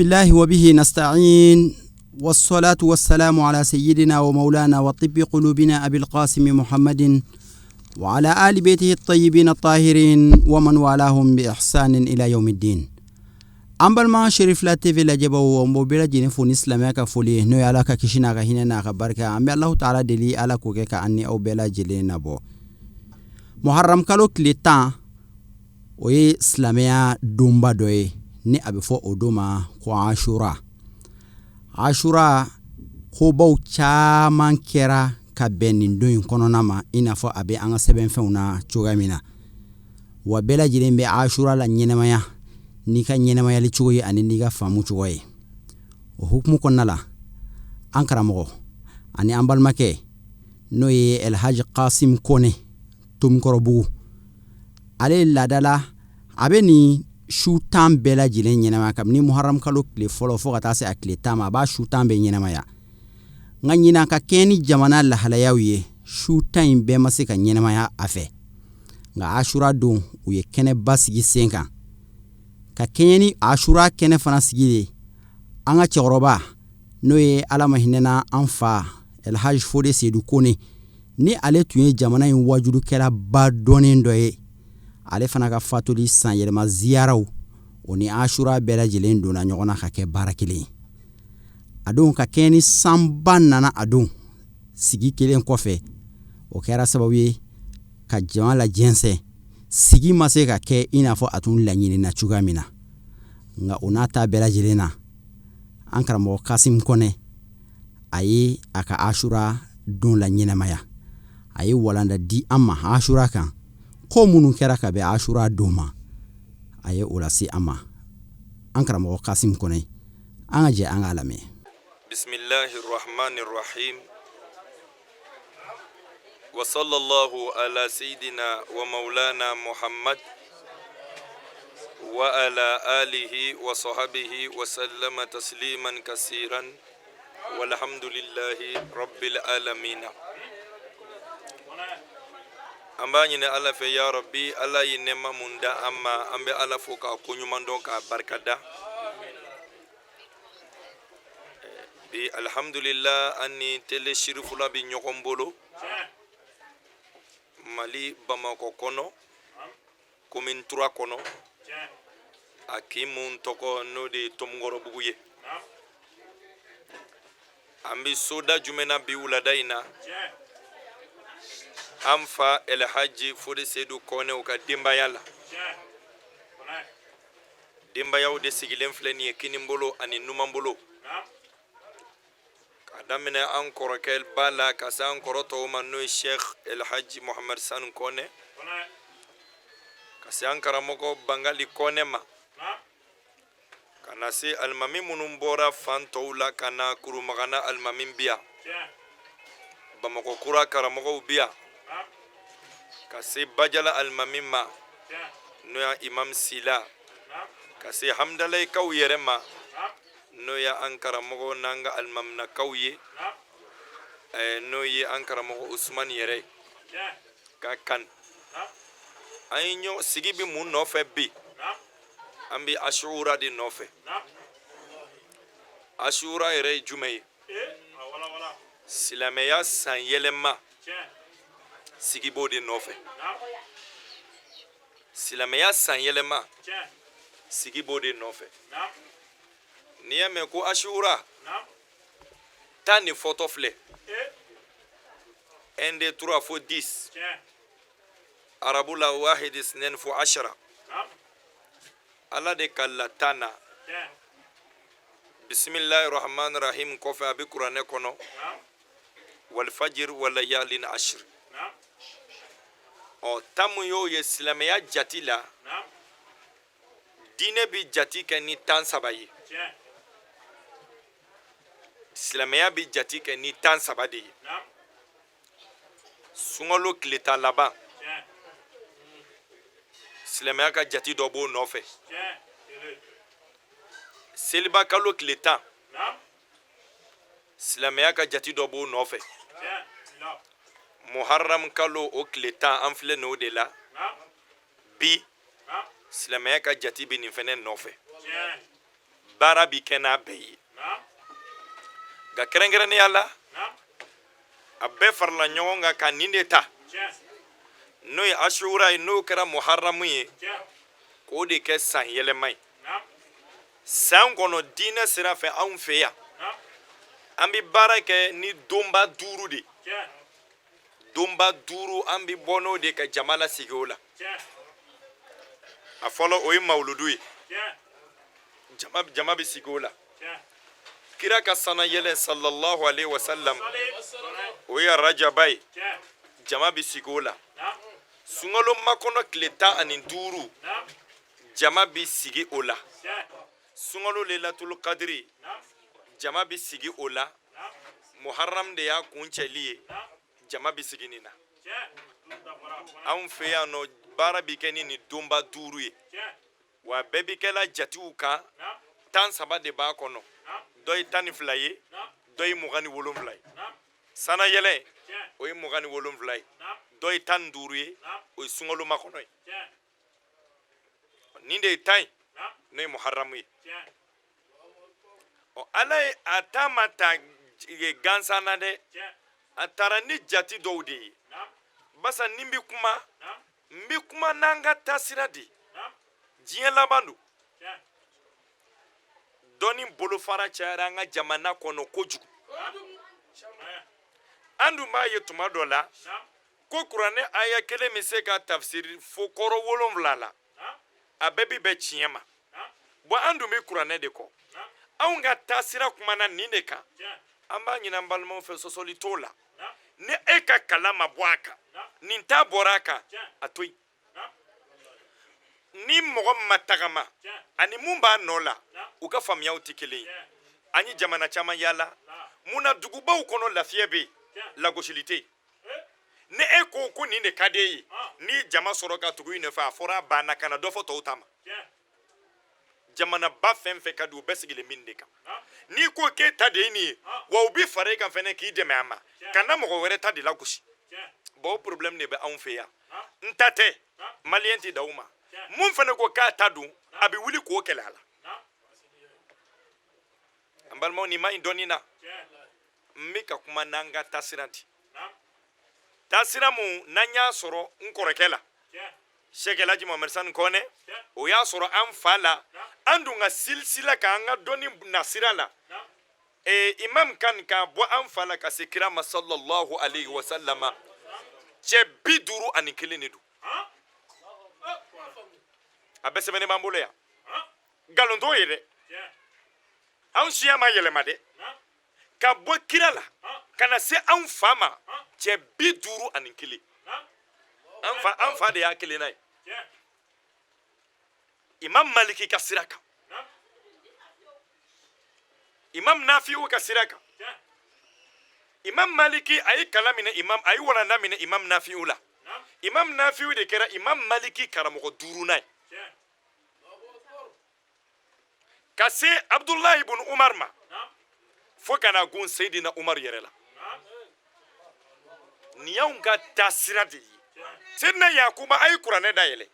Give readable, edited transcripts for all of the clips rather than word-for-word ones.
بسم الله وبه نستعين والصلاة والسلام على سيدنا ومولانا وطب قلوبنا أبي القاسم محمد وعلى آل بيته الطيبين الطاهرين ومن والاهم بإحسان إلى يوم الدين. أمبل ما شريف لا تيفي لا جبا ومبيلا جينفون إسلامي كفولي نو يالا كيشنا كهينا كبركة أمبي الله تعالى دلي على كوكا أني أو بلا جلينا بو محرم كالوك لتا وي إسلاميا دومبا دوي ni abe fo odoma ko ashura ko baw chaman kera ka benin doin konona ma ina fo abe anga seben feuna chogamina wa bela jilembe ashura la nyenemaya ni ka nyenemaya li choyi ani ni ga famu choyi o hukmu konnala ankara mo ani ambal make no ye el haj qasim kone tum korobu ale ladala abe ni shutan bela jilen nyinama kam ni muharram kalo kle folo fo gata se akle tama ba shutan be nyinama ya nganyina ka keni jamana la halayawiye shutan be masika nyinama ya afe nga ashura don uye kene basigi senka ka keni ashura kene fana sigide anga choroba no ye alama hinena anfa el hajj fode sedu kone ni ale tuye jamana in wajuru kera ba donin doye ale fana ka fatuli san yelma ziyaraw oni ashura bela jilen dona nyogona ka ke barakili adon ka keni samban nana adon sigi kelen kofe o kera sababu ka jamala jense sigi mase ka ke inafo atun lanyini na chugamina nga onata bela jilena ankara mo kasim kone ayi aka ashura don lanyina maya ayi walanda di amma ashura kan ko munun kera ka be ashura doma aye ulasi ama ankara mo qasim kone anga je anga alame bismillahir rahmanir rahim wa sallallahu ala sayidina wa maulana muhammad wa ala alihi wa sahbihi wa sallama tasliman kaseeran walhamdulillahi rabbil alamin. Amba nyine ala fe ya rabbi ala yinema munda amma ambe ala foka kunyumando ka barkada bi alhamdulillah anni tele shirifula bi nyokombolo mali bamako kono komin 3 kono akimun toko no de tomgoro buguye ambi soda jumena bi uladaina amfa el haji fode sedu kone o ka dimbayala dimbayaw de sigilen fleni kinimbolo ani numambolo kadamene ankoro kel bala kasa ankoro to manno sheikh el haji muhammad san kone kasa ankara moko bangali kone ma kana se almami munumbora fantoula kana kuru magana almamim biya bamako kura karamoko biya kasi bajala almamima noya imam sila kasi hamdalay kawyerema noya ankara mogo nanga almamna kawye noye ankara mogo usman yere ka kan ayinyo sigibi mun nofe bi ambi ashura di nofe ashura yere jumay silameya san yelema sigibo de nofe silameya san yelema sigibo de nofe niyame ko ashura tani photo fle 1 2 3 4 10 arabula wahid isnan fu 10 ala de kallatana bismillahir rahmanir rahim kofa abi qur'ane kono wal fajr wal layalin 10 o tamu yo ye silameya jatila dine bi jati ke ni tan sabayi silameya bi jati ke ni tan sabadi sungalo kleta laba silameya ka jati dobo nofe seliba kalo kleta silameya ka jati dobo nofe muharram kalo o kleta anfle no de la bi silameya ka jati bi ni fene nofe baara bi kɛ n'a bɛɛ ye nka kɛrɛnkɛrɛnnenya la a bɛɛ farala ɲɔgɔn kan ka nin de ta n'o ye ashura ye n'o kɛra muharramu ye k'o de kɛ san yɛlɛma ye san kɔnɔ diinɛ sira fɛ anw fɛ yan an bɛ baara kɛ ni donba 5 de donba 5 an bɛ bɔ n'o de ka jama lasigi o la a fɔlɔ o ye mawuludu ye jama bɛ sigi o la kira ka sana yɛlɛ sallallahu alaihi wasallam o ye rajaba ye jama bɛ sigi o la sunkalo makɔnɔ tile 15 jama bɛ sigi o la sunkalo lailatul qadri jama bɛ sigi o la muharram de y'a kuncɛli ye jama bɛ sigi nin na anw fɛ yan nɔ baara bɛ kɛ ni nin donba 5 ye wa bɛɛ bɛ kɛla jatiw kan 13 de b'a kɔnɔ dɔ ye 12 ye dɔ ye 27 ye sana yɛlɛ o ye 27 ye dɔ ye 15 ye o ye sunkalo makɔnɔ ye nin de ye tan ye n'o ye muharram ye ala ye a ta ma ta gansan na dɛ a taara ni jati dɔw de ye basa ni n bɛ kuma n'an ka taasira de diɲɛ laban don dɔnni bolofara cayara an ka jamana kɔnɔ kojugu an dun b'a ye tuma dɔ la ko kuranɛ aya kelen bɛ se ka tafsiri fo kɔrɔ 7 la a bɛɛ bɛ bɛn tiɲɛ ma bon an dun bɛ kuranɛ de kɔ anw ka taasira kumana nin de kan an b'a ɲini an balimaw fɛ sɔsɔli t'o la ni e ka kalan ma bɔ a kan nin t'a bɔra a kan a to yen ni mɔgɔ min ma tagama ani mun b'a nɔ la u ka faamuyaw tɛ kelen ye an ye jamana caman yaala munna dugubaw kɔnɔ lafiya bɛ yen lagosili tɛ yen ni e ko nin de ka d'e ye ni jama sɔrɔ ka tugu i nɔfɛ a fɔra a banna ka na dɔ fɔ tɔw ta ma jamana ba fɛn fɛn ka di u bɛɛ sigilen min de kan n'i ko k'e ta de ye nin ye wa u bɛ fara e kan fɛnɛ k'i dɛmɛ a ma ka na mɔgɔ wɛrɛ ta de la gosi bon o problème de bɛ anw fɛ yan n ta tɛ maliyɛn tɛ da u ma mun fɛnɛ ko k'a ta dun a bɛ wuli k'o kɛlɛ a la an balimaw nin ma ɲi dɔɔnin na n bɛ ka kuma n'an ka taasira di taasira mun n'an y'a sɔrɔ n kɔrɔkɛ la Sheikh Elaji Mohamed Sani Kone o y'a sɔrɔ an fa la an dun ka silsila k'an ka dɔnni nasira la imam kan ka bɔ an fa la ka se kira ma sallallahu alaihi wa sallama cɛ 51 de don a bɛɛ sɛbɛnnen b'an bolo yan nkalon t'o ye dɛ anw siya ma yɛlɛma dɛ ka bɔ kira la ka na se anw fa ma cɛ 51 an fa de y'a kelenna ye imam maliki ka sira kan imam nafi'u ka sira kan imam maliki a ye kalan minɛ a ye walanda minɛ imam nafi'u la imam nafi'u de kɛra imam maliki karamɔgɔ 5nan ye ka se abdullahi ibn umar ma fo kana gun sayidina umar yɛrɛ la nin y'anw ka taasira de ye Sidna Yakuba a ye kuranɛ dayɛlɛ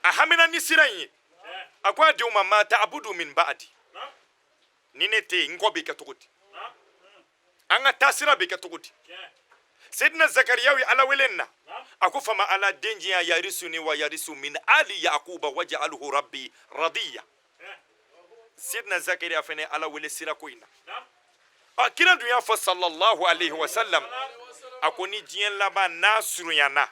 a hamina ni sira in ye a ko a denw ma ma ta'budu min ba'di ni ne tɛ yen n kɔ bɛ kɛ cogo di an ka taasira bɛ kɛ cogo di Sidna Zakariya ye ala wele na a ko fama ala den diya yarisuni wa yarisu min ali Yakuba waj'alhu rabbi radiya Sidna Zakariya fɛnɛ ala wele sira ko in na kira dun y'a fɔ sallallahu alaihi wa sallam a ko ni diɲɛ laban n'a surunyana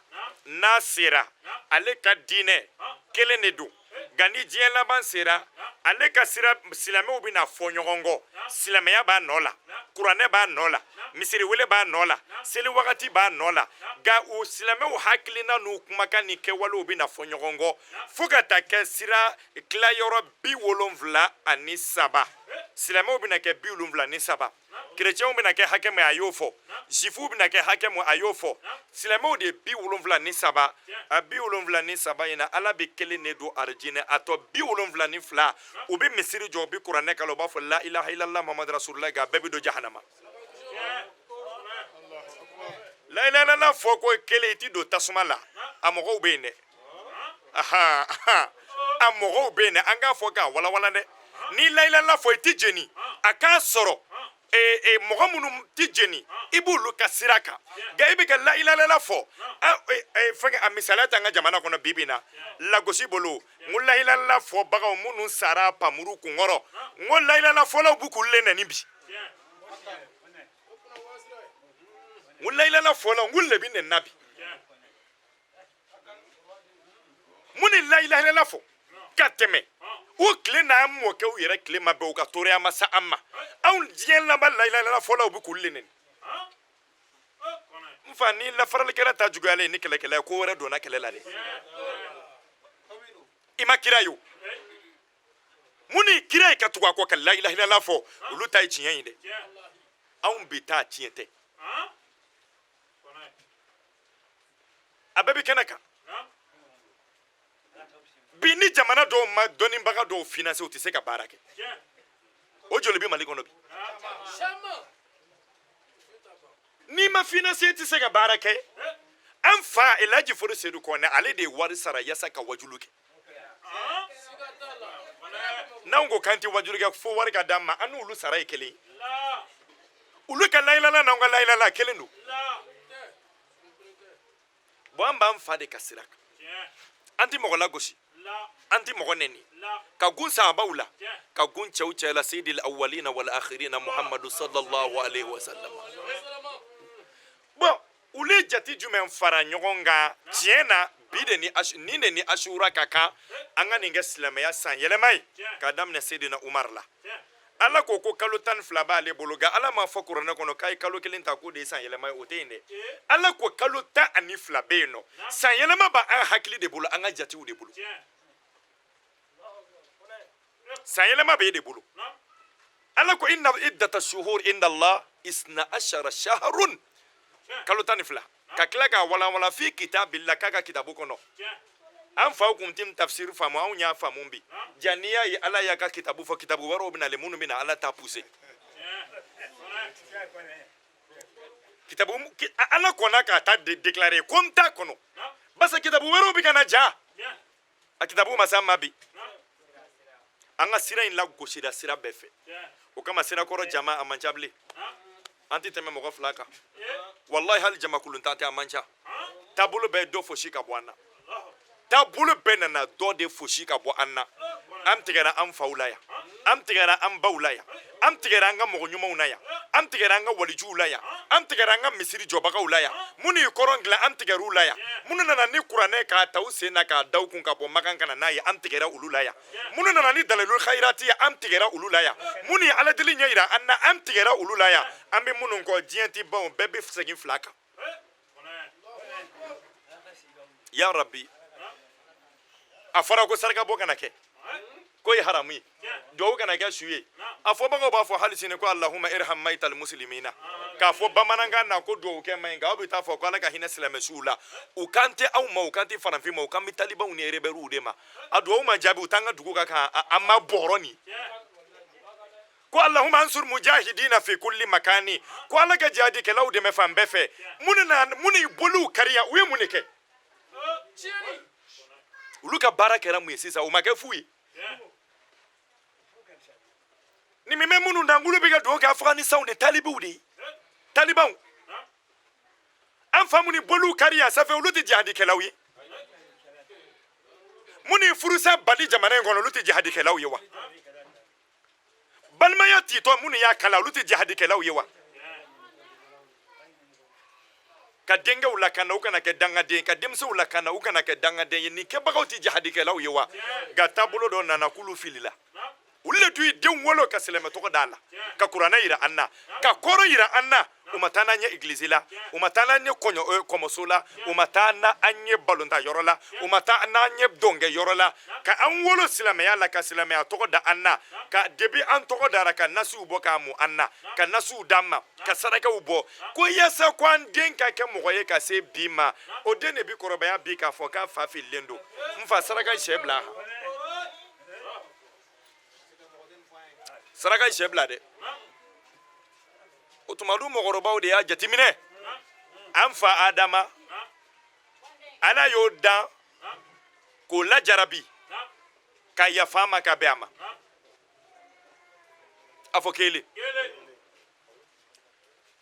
n'a sera ale ka diinɛ kelen de don nka ni diɲɛ laban sera ale ka sira silamɛw bɛna fɔ ɲɔgɔn kɔ silamɛya b'a nɔ la kuranɛ b'a nɔ la misiriwele b'a nɔ la seli wagati b'a nɔ la nka o silamɛw hakilina n'u kumakan ni kɛwalew bɛna fɔ ɲɔgɔn kɔ fo ka taa kɛ sira tilayɔrɔ 73 silamɛw bɛna kɛ 73 kerecɛnw bɛna kɛ hakɛ min a y'o fɔ zifuw bɛna kɛ hakɛ min a y'o fɔ silamɛw de 73 a 73 in na ala bɛ kelen de don arijinɛ a tɔ 72 u bɛ misiri jɔ u bɛ kuranɛ kalan u b'a fɔ la ilaha illallah muhammadu rasulullah nka bɛɛ bɛ don jahanama la ilaha illallah fɔ ko kelen i ti don tasuma la a mɔgɔw bɛ yen dɛ a mɔgɔw bɛ yen dɛ an k'a fɔ k'a walawala dɛ ni la ilaha illallah fo ti jeni aka soro mɔgɔ minnu ti jeni i b'olu ka sira kan nka i bɛ ka la ilaha illallah fɔ fɛnkɛ a misaliya ta an ka jamana kɔnɔ bi bi in na lagosi bolo n ko la ilaha illallah fɔbagaw minnu sara pamuru kunkɔrɔ n ko la ilaha illallah fɔlaw b'u k'u le nɛni bi n ko la ilaha illallah fɔlaw n k'u le bi nɛni bi mun ni la ilaha illallah fɔ ka tɛmɛ o tile n'a mɔkɛw yɛrɛ tile ma bɛn u ka tɔɔrɔya ma se an ma anw diɲɛ laban la ilaha illallah fɔlaw bɛ k'u le nɛni n fa ni lafaralikɛla ta juguyalen ni kɛlɛkɛla ye ko wɛrɛ donna kɛlɛ la dɛ i ma kira ye o mun ni kira ye ka tugu a kɔ ka la ilaha illallah fɔ olu ta ye tiɲɛ ye dɛ anw bi ta tiɲɛ tɛ a bɛɛ bi kɛnɛ kan bi ni jamana dɔw ma dɔnnibaga dɔw financer u tɛ se ka baara kɛ o joli bɛ Mali kɔnɔ bi n'i ma financer i tɛ se ka baara kɛ an fa Elaji Fode Seydou Kone ale de ye wari sara yasa ka wajulu kɛ n'anw ko k'an tɛ wajulu kɛ fo wari ka d'an ma an n'olu sara ye kelen olu ka la ilaha illallah n'anw ka la ilaha illallah kelen don bon an b'an fa de ka sira kan an tɛ mɔgɔ lagosi an tɛ mɔgɔ nɛni ka gun sahabaw la ka gun cɛw cɛ la sayyidil awwalina wal akhirina Muhammadu sallallahu alaihi wa sallam bon olu ye jati jumɛn fara ɲɔgɔn kan tiɲɛ na bi de ni Ashura ka kan an ka nin kɛ silamɛya san yɛlɛma ye k'a daminɛ Seydina Umar la Ala ko ko kalo 12 b'ale bolo nka Ala m'a fɔ kuranɛ kɔnɔ k'a ye kalo 1 ta k'o de ye san yɛlɛma ye o tɛ yen dɛ Ala ko kalo 12 bɛ yen nɔ san yɛlɛma b'an hakili de bolo an ka jatiw de bolo san yɛlɛma b'e de bolo Ala ko inna iddata shuhur inda Allah 12 shahrun kalo 12 ka tila k'a walawala fi kitabillah k'a ka kitabu kɔnɔ an faw kun tɛ tafsir faamu anw y'a faamu bi jani y'a ye Ala y'a ka kitabu fɔ kitabu wɛrɛw bɛna le minnu bɛna Ala ta pousser kitabu Ala kɔnna k'a ta déclarer ko n t'a kɔnɔ basa kitabu wɛrɛw bɛ ka na ja a kitabu ma s'an ma bi an ka sira in lagosira sira bɛɛ fɛ o kama sirakɔrɔ jama a man ca bilen an tɛ tɛmɛ mɔgɔ 2 kan wallahi hali jamakuluntan tɛ a man ca taabolo bɛɛ dɔ fosi ka bɔ an na taabolo bɛɛ nana dɔ de fosi ka bɔ an na an tigɛra an faw la yan an tigɛra an baw la yan an tigɛra an ka mɔgɔ ɲumanw la yan an tigɛra an ka walijuw la yan an tigɛra an ka misiri jɔbagaw la yan minnu ye kɔrɔn dilan an tigɛr'u la yan minnu nana ni kuranɛ k'a ta u sen na k'a da u kun ka bɔ makan ka na n'a ye an tigɛra olu la yan minnu nana ni dalalul khairati ye an tigɛra olu la yan minnu ye ala deli ɲɛ yira an na an tigɛra olu la yan an bɛ minnu kɔ diɲɛ ti ban bɛɛ bɛ segin 2 kan ya rabbi a fɔra ko saraka bɔ kana kɛ ko ye haramu ye duwawu kana kɛ su ye a fɔbagaw b'a fɔ hali sini ko allahumma irham maital muslimina k'a fɔ bamanankan na ko duwawu kɛ man ɲi nka aw bɛ taa fɔ ko ala ka hinɛ silamɛsuw la u kan tɛ aw ma u kan tɛ farafin ma u kan bɛ talibanw ni rebɛriw de ma a duwawu ma jaabi u t'an ka dugu ka kan an ma bɔrɔ nin ko allahumma ansur mujahidina fi kulli makani ko ala ka jihadikɛlaw dɛmɛ fan bɛɛ fɛ minnu y'i boliw kariya u ye mun de kɛ olu ka baara kɛra mun ye sisan u ma kɛ fu ye ni min bɛ minnu dan olu bɛ ka dugawu kɛ Afganistanw de talibiw de ye talibanw an fa minnu boliw kariya ça fait olu tɛ jihadikɛlaw ye minnu ye furusa bali jamana in kɔnɔ olu tɛ jihadikɛlaw ye wa balimaya titɔ minnu y'a kala olu tɛ jihadikɛlaw ye wa ka denkɛw lakana u kana kɛ dangaden ka denmisɛnw lakana u kana kɛ dangaden ye nin kɛbagaw tɛ jihadikɛlaw ye wa nka taabolo dɔ nana k'olu filila olu de tun ye denw wolo ka silamɛ tɔgɔ d'a la ka kuranɛ yira an na ka kɔrɔ yira an na u ma taa n'an ye igilizi la u ma taa n'an ye kɔmɔso la u ma taa n'an ye balontanyɔrɔ la u ma taa n'an ye dɔnkɛyɔrɔ la ka an wolo silamɛya la ka silamɛya tɔgɔ da an na ka debi an tɔgɔ dara ka nasiw bɔ k'a mun an na ka nasiw d'an ma ka sarakaw bɔ ko yaasa ko an den ka kɛ mɔgɔ ye ka se bi ma o den de bi kɔrɔbaya bi k'a fɔ k'a fa fililen don n fa saraka sɛ bila a kan saraka sɛ bila dɛ o tuma dun mɔgɔkɔrɔbaw de y'a jateminɛ an fa Adama ala y'o dan k'o lajarabi ka yafa a ma ka bɛn a ma afo kele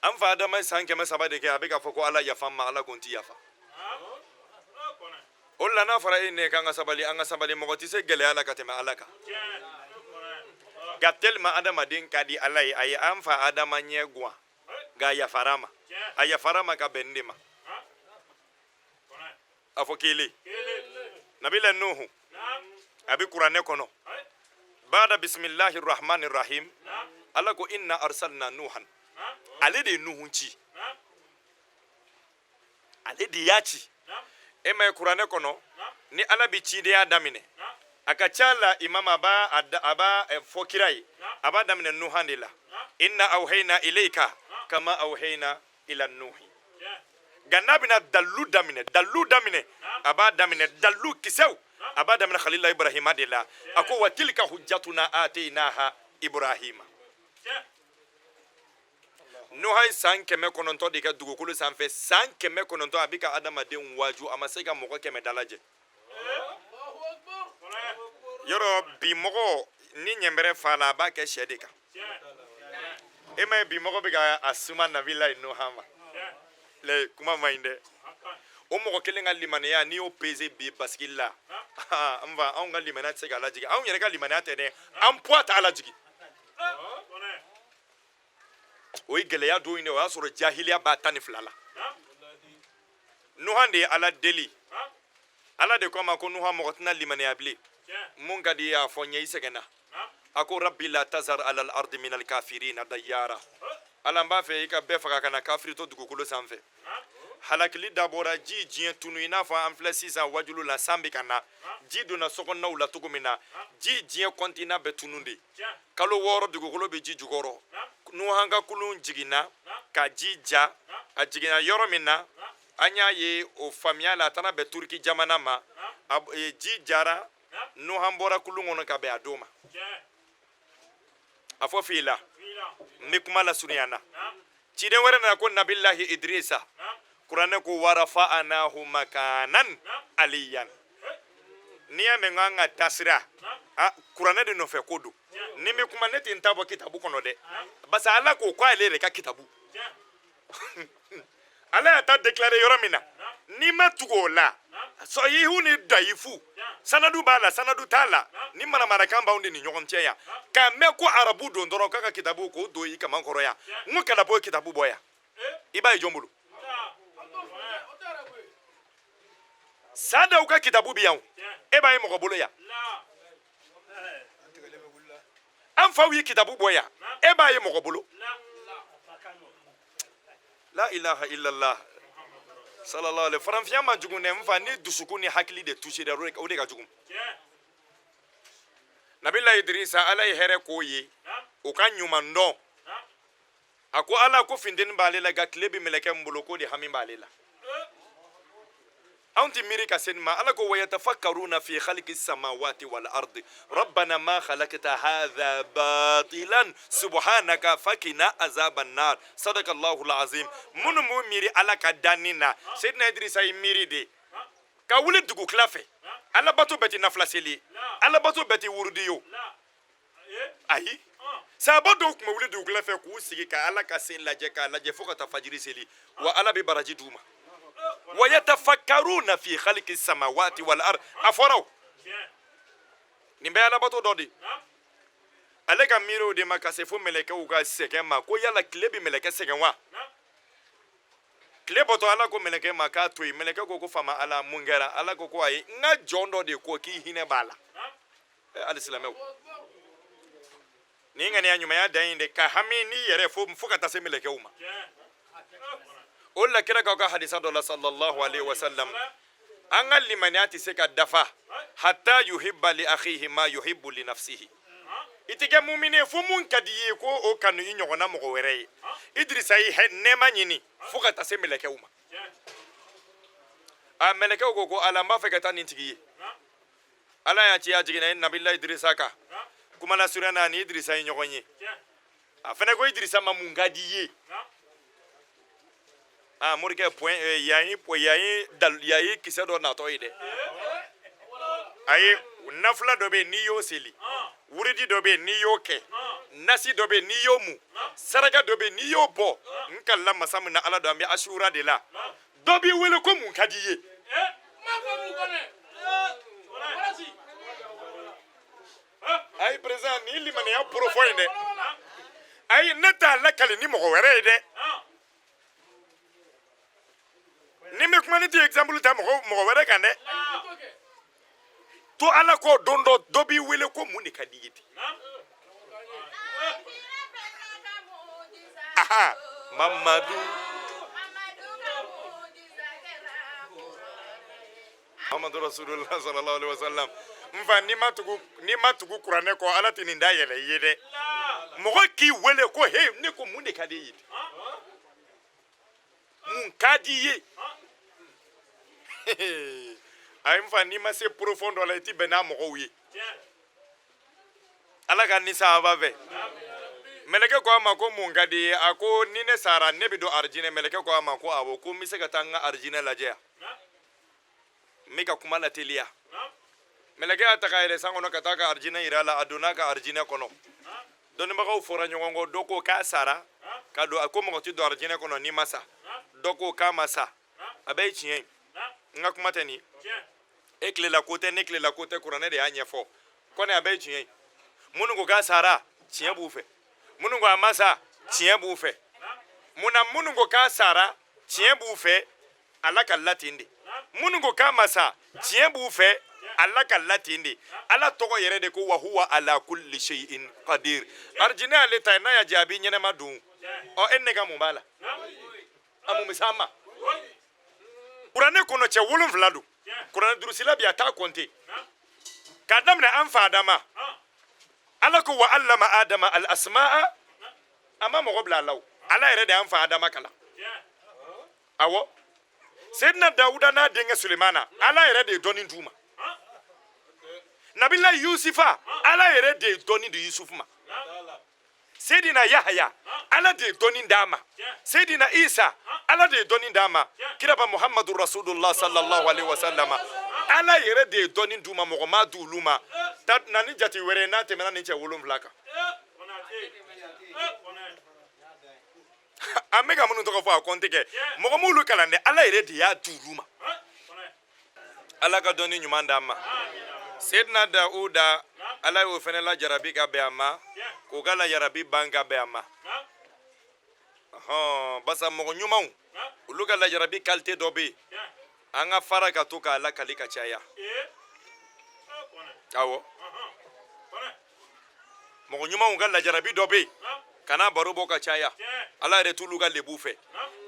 an fa adama san kɛmɛ saba de kɛ a bɛ ka fɔ ko ala yafa ma ala kun ti yafa o la n'a fɔra e ne kan ka sabali an ka sabali mɔgɔ tɛ se gɛlɛya la ka tɛmɛ ala kan nka tellement adamaden ka di ala ye a ye an fa adama ɲɛ guwan nka a yafara ma ka bɛn nin de ma a fɔ kelen nabila nuhu a bɛ kuranɛ kɔnɔ bada bisimilahi rahmani rahim ala ko inna arsalna nuhan ale de ye nuhu ci ale de y'a ci e ma ye kuranɛ kɔnɔ ni ala bɛ cidenya daminɛ a ka ca la imam a b'a fɔ kira ye a b'a daminɛ nuhan de la inna awhayna ilayka kama awhayna ila nuhi nka n'a bɛna dalu daminɛ a b'a daminɛ dalu kisɛw a b'a daminɛ khalila ibrahima de la a ko wa tilka hujjatuna ataynaha ibrahima nuha ye san 900 de kɛ dugukolo sanfɛ san 900 a bɛ ka adamaden waaju a ma se ka mɔgɔ 100 dalajɛ yɔrɔ bi mɔgɔ ni ɲɛmɛrɛ fa la a b'a kɛ sɛ de kan e ma ye bi mɔgɔ bɛ ka a suma nabila nuha ma le kuma ma ɲi dɛ o mɔgɔ kelen ka limaniya n'i y'o pese bi basigili la anw ka limaniya tɛ se ka lajigin anw yɛrɛ ka limaniya tɛ dɛ an poids t'a lajigin o ye gɛlɛya dɔ ye o y'a sɔrɔ jahiliya b'a 12 la nuhan de ye ala deli ala de ko a ma ko nuhan mɔgɔ tɛna limaniya bilen mun ka di ye a fɔ n ye i sɛgɛnna a ko rabbi la tazar ala al-ardi min al-kafirina dayyara ala n b'a fɛ i ka bɛɛ faga ka na kafiri to dugukolo sanfɛ halakili dabɔra ji diɲɛ tunu i n'a fɔ an filɛ sisan wajulu la san bɛ ka na ji donna sokɔnɔnaw la cogo min na ji diɲɛ kɔntina bɛ tunu de kalo 6 dugukolo bɛ ji jukɔrɔ nuhan ka kulun jiginna ka ji ja a jiginna yɔrɔ min na an y'a ye o faamuya la a tana bɛ turiki jamana ma ji jara nuhan bɔra kulun kɔnɔ ka bɛn a don ma a fɔ f'i la n bɛ kuma lasurunya na ciden wɛrɛ nana ko nabilahi idrisa kuranɛ ko warafa'anahu makanan aliyan n'i y'a mɛn k'an ka tasira kuranɛ de nɔfɛ ko don ni n bɛ kuma ne tɛ n ta bɔ kitabu kɔnɔ dɛ parce que ala ko k'ale yɛrɛ ka kitabu ala y'a ta déclaré yɔrɔ min na n'i ma tugu o la sɔhihu ni dayifu sanadu b'a la sanadu t'a la ni manamanakan b'anw de ni ɲɔgɔn cɛ yan k'a mɛn ko arabu don dɔrɔn k'a ka kitabu k'o don i kaman kɔrɔ yan n ko kana bɔ o kitabu bɔ yan i b'a ye jɔn bolo sadaw ka kitabu bi yan e b'a ye mɔgɔ bolo yan an faw ye kitabu bɔ yan e b'a ye mɔgɔ bolo la ilaha illallah sallallahu alaihi faranfiya ma jugun dɛ n fa ni dusukun ni hakili de touché dɛ o de ka jugun nabila idrisa ala ye hɛrɛ k'o ye o ka ɲuman dɔn a ko ala ko funteni b'ale la nka tile bɛ mɛlɛkɛ min bolo k'o de hami b'ale la anw tɛ miiri ka se nin ma ala ko wayatafakkaruna fi khalqi samawati wal ardi rabbana ma khalaqta hadha batilan subhanaka fakina azaban nar sadakallahu alazim minnu m'u miiri ala ka danni na seydina idrisa ye miiri de ka wuli dugu tila fɛ ala bato bɛɛ tɛ nafila seli ye ala bato bɛɛ tɛ wurudi ye o ayi saaba dɔw tun bɛ wuli dugu tila fɛ k'u sigi ka ala ka se lajɛ k'a lajɛ fo ka taa fajiri seli wa ala bɛ baraji d'u ma ويتفكرون في خلق السماوات والارض افراو nin bɛ alabato dɔ de ale ka miiriw de ma ka se fo mɛlɛkɛw ka sɛgɛn ma ko yala tile bɛ mɛlɛkɛ sɛgɛn wa tile bɔtɔ ala ko mɛlɛkɛ ma k'a to yen mɛlɛkɛ ko ko faama ala mun kɛra ala ko ko ayi n ka jɔn dɔ de ko k'i hinɛ b'a la hali silamɛw nin ŋaniya ɲumanya dan yen de ka hami n'i yɛrɛ fo ka taa se mɛlɛkɛw ma o la kira k'aw ka hadisa dɔ la sallallahu alaihi wasallam an ka limaniya tɛ se ka dafa hatta yuhibba li akhihi ma yuhibbu li nafsihi i tɛ kɛ mumini fo mun ka di ye ko o kanu i ɲɔgɔnna mɔgɔ wɛrɛ ye idrisa ye nɛɛma ɲini fo ka taa se mɛlɛkɛw ma a mɛlɛkɛw ko ko ala n b'a fɛ ka taa nin tigi ye ala y'a ci a jiginna nabila idrisa kan kuma lasurunya na ni idrisa ye ɲɔgɔn ye a fana ko idrisa ma mun ka di ye morikɛ point yayi kisɛ dɔ natɔ ye dɛ ayi nafila dɔ bɛ yen n'i y'o seli wuridi dɔ bɛ yen n'i y'o kɛ nasi dɔ bɛ n'i y'o mun saraka dɔ bɛ n'i y'o bɔ n kalila masa min na ala dɔn an bɛ asura de la dɔ b'i wele ko mun ka di i ye ayi président nin limaniya porofo ye dɛ ayi ne t'a lakali ni mɔgɔ wɛrɛ ye dɛ ni n bɛ kuma ni ti exemple ta mɔgɔ wɛrɛ kan dɛ to ala ko don dɔ b'i wele ko mun de ka di i ye ten aha mamadu Muhammadu Rasulullah sallallahu alaihi wasallam nfa ni ma tugu kuranɛ kɔ ala tɛ nin da yɛlɛ i ye dɛ mɔgɔ k'i wele ko he ne ko mun de ka di i ye mun ka di i ye ayi nfa n'i ma se profond dɔ la i ti bɛn n'a mɔgɔw ye ala ka ni sahaba fɛ mɛlɛkɛ ko a ma ko mun ka di i ye a ko ni ne sara ne bɛ don arijinɛ mɛlɛkɛ ko a ma ko awɔ ko n bɛ se ka taa n ka arijinɛ lajɛ yan n bɛ ka kuma lateliya mɛlɛkɛ y'a ta k'a yɛrɛ san kɔnɔ ka taa ka arijinɛ yira a la a donna ka arijinɛ kɔnɔ dɔnnibagaw fɔra ɲɔgɔn kɔ dɔ ko k'a sara ka don a ko mɔgɔ tɛ don arijinɛ kɔnɔ n'i ma sa dɔ ko k'a ma sa a bɛɛ ye tiɲɛ ye n ka kuma tɛ nin e tilela ko tɛ ne tilela ko tɛ kuranɛ de y'a ɲɛfɔ kɔni a bɛɛ ye tiɲɛ ye minnu ko k'a sara tiɲɛ b'u fɛ minnu ko a ma sa tiɲɛ b'u fɛ munna minnu ko k'a sara tiɲɛ b'u fɛ ala ka latin de minnu ko k'a ma sa tiɲɛ b'u fɛ ala ka latin de ala tɔgɔ yɛrɛ de ko wa huwa ala kulli shay'in qadir arijinɛ ale ta n'a y'a jaabi ɲɛnɛma dun ɔ e ne ka mun b'a la a mun bɛ s'an ma kuranɛ kɔnɔ cɛ 7 don kuranɛ durusila bi a t'a kɔnte k'a daminɛ an fa adama ala ko wa allama adama al asma'a a ma mɔgɔ bila a la o ala yɛrɛ de y'an fa adama kalan awɔ Seydina Dawuda n'a denkɛ Sulemana ala yɛrɛ de ye dɔnni d'u ma Nabila Yusufa ala yɛrɛ de ye dɔnni di Yusufu ma Seydina Yahaya ala de ye dɔnni d'a ma Seydina Isa ala de ye dɔnni d'a ma kiraba Muhammadu Rasulullah sallallahu alaihi wasallam ala yɛrɛ de ye dɔnni d'u ma mɔgɔ ma d'ulu ma na ni jate wɛrɛ n'a tɛmɛna ni cɛ 7 kan an bɛ ka minnu tɔgɔ fɔ a kɔnte kɛ mɔgɔ m'olu kalan dɛ ala yɛrɛ de y'a d'ulu ma ala ka dɔnni ɲuman d'an ma Seydina Dawuda ala y'o fɛnɛ la jarabi ka bɛn a ma k'o ka la jarabi ban ka bɛn a ma basa mɔgɔ ɲumanw olu ka la jarabi qualité dɔ bɛ yen an ka fara ka to k'a lakali ka caya awɔ mɔgɔ ɲumanw ka la jarabi dɔ bɛ yen kana baro bɔ ka caya ala yɛrɛ t'olu ka lebu fɛ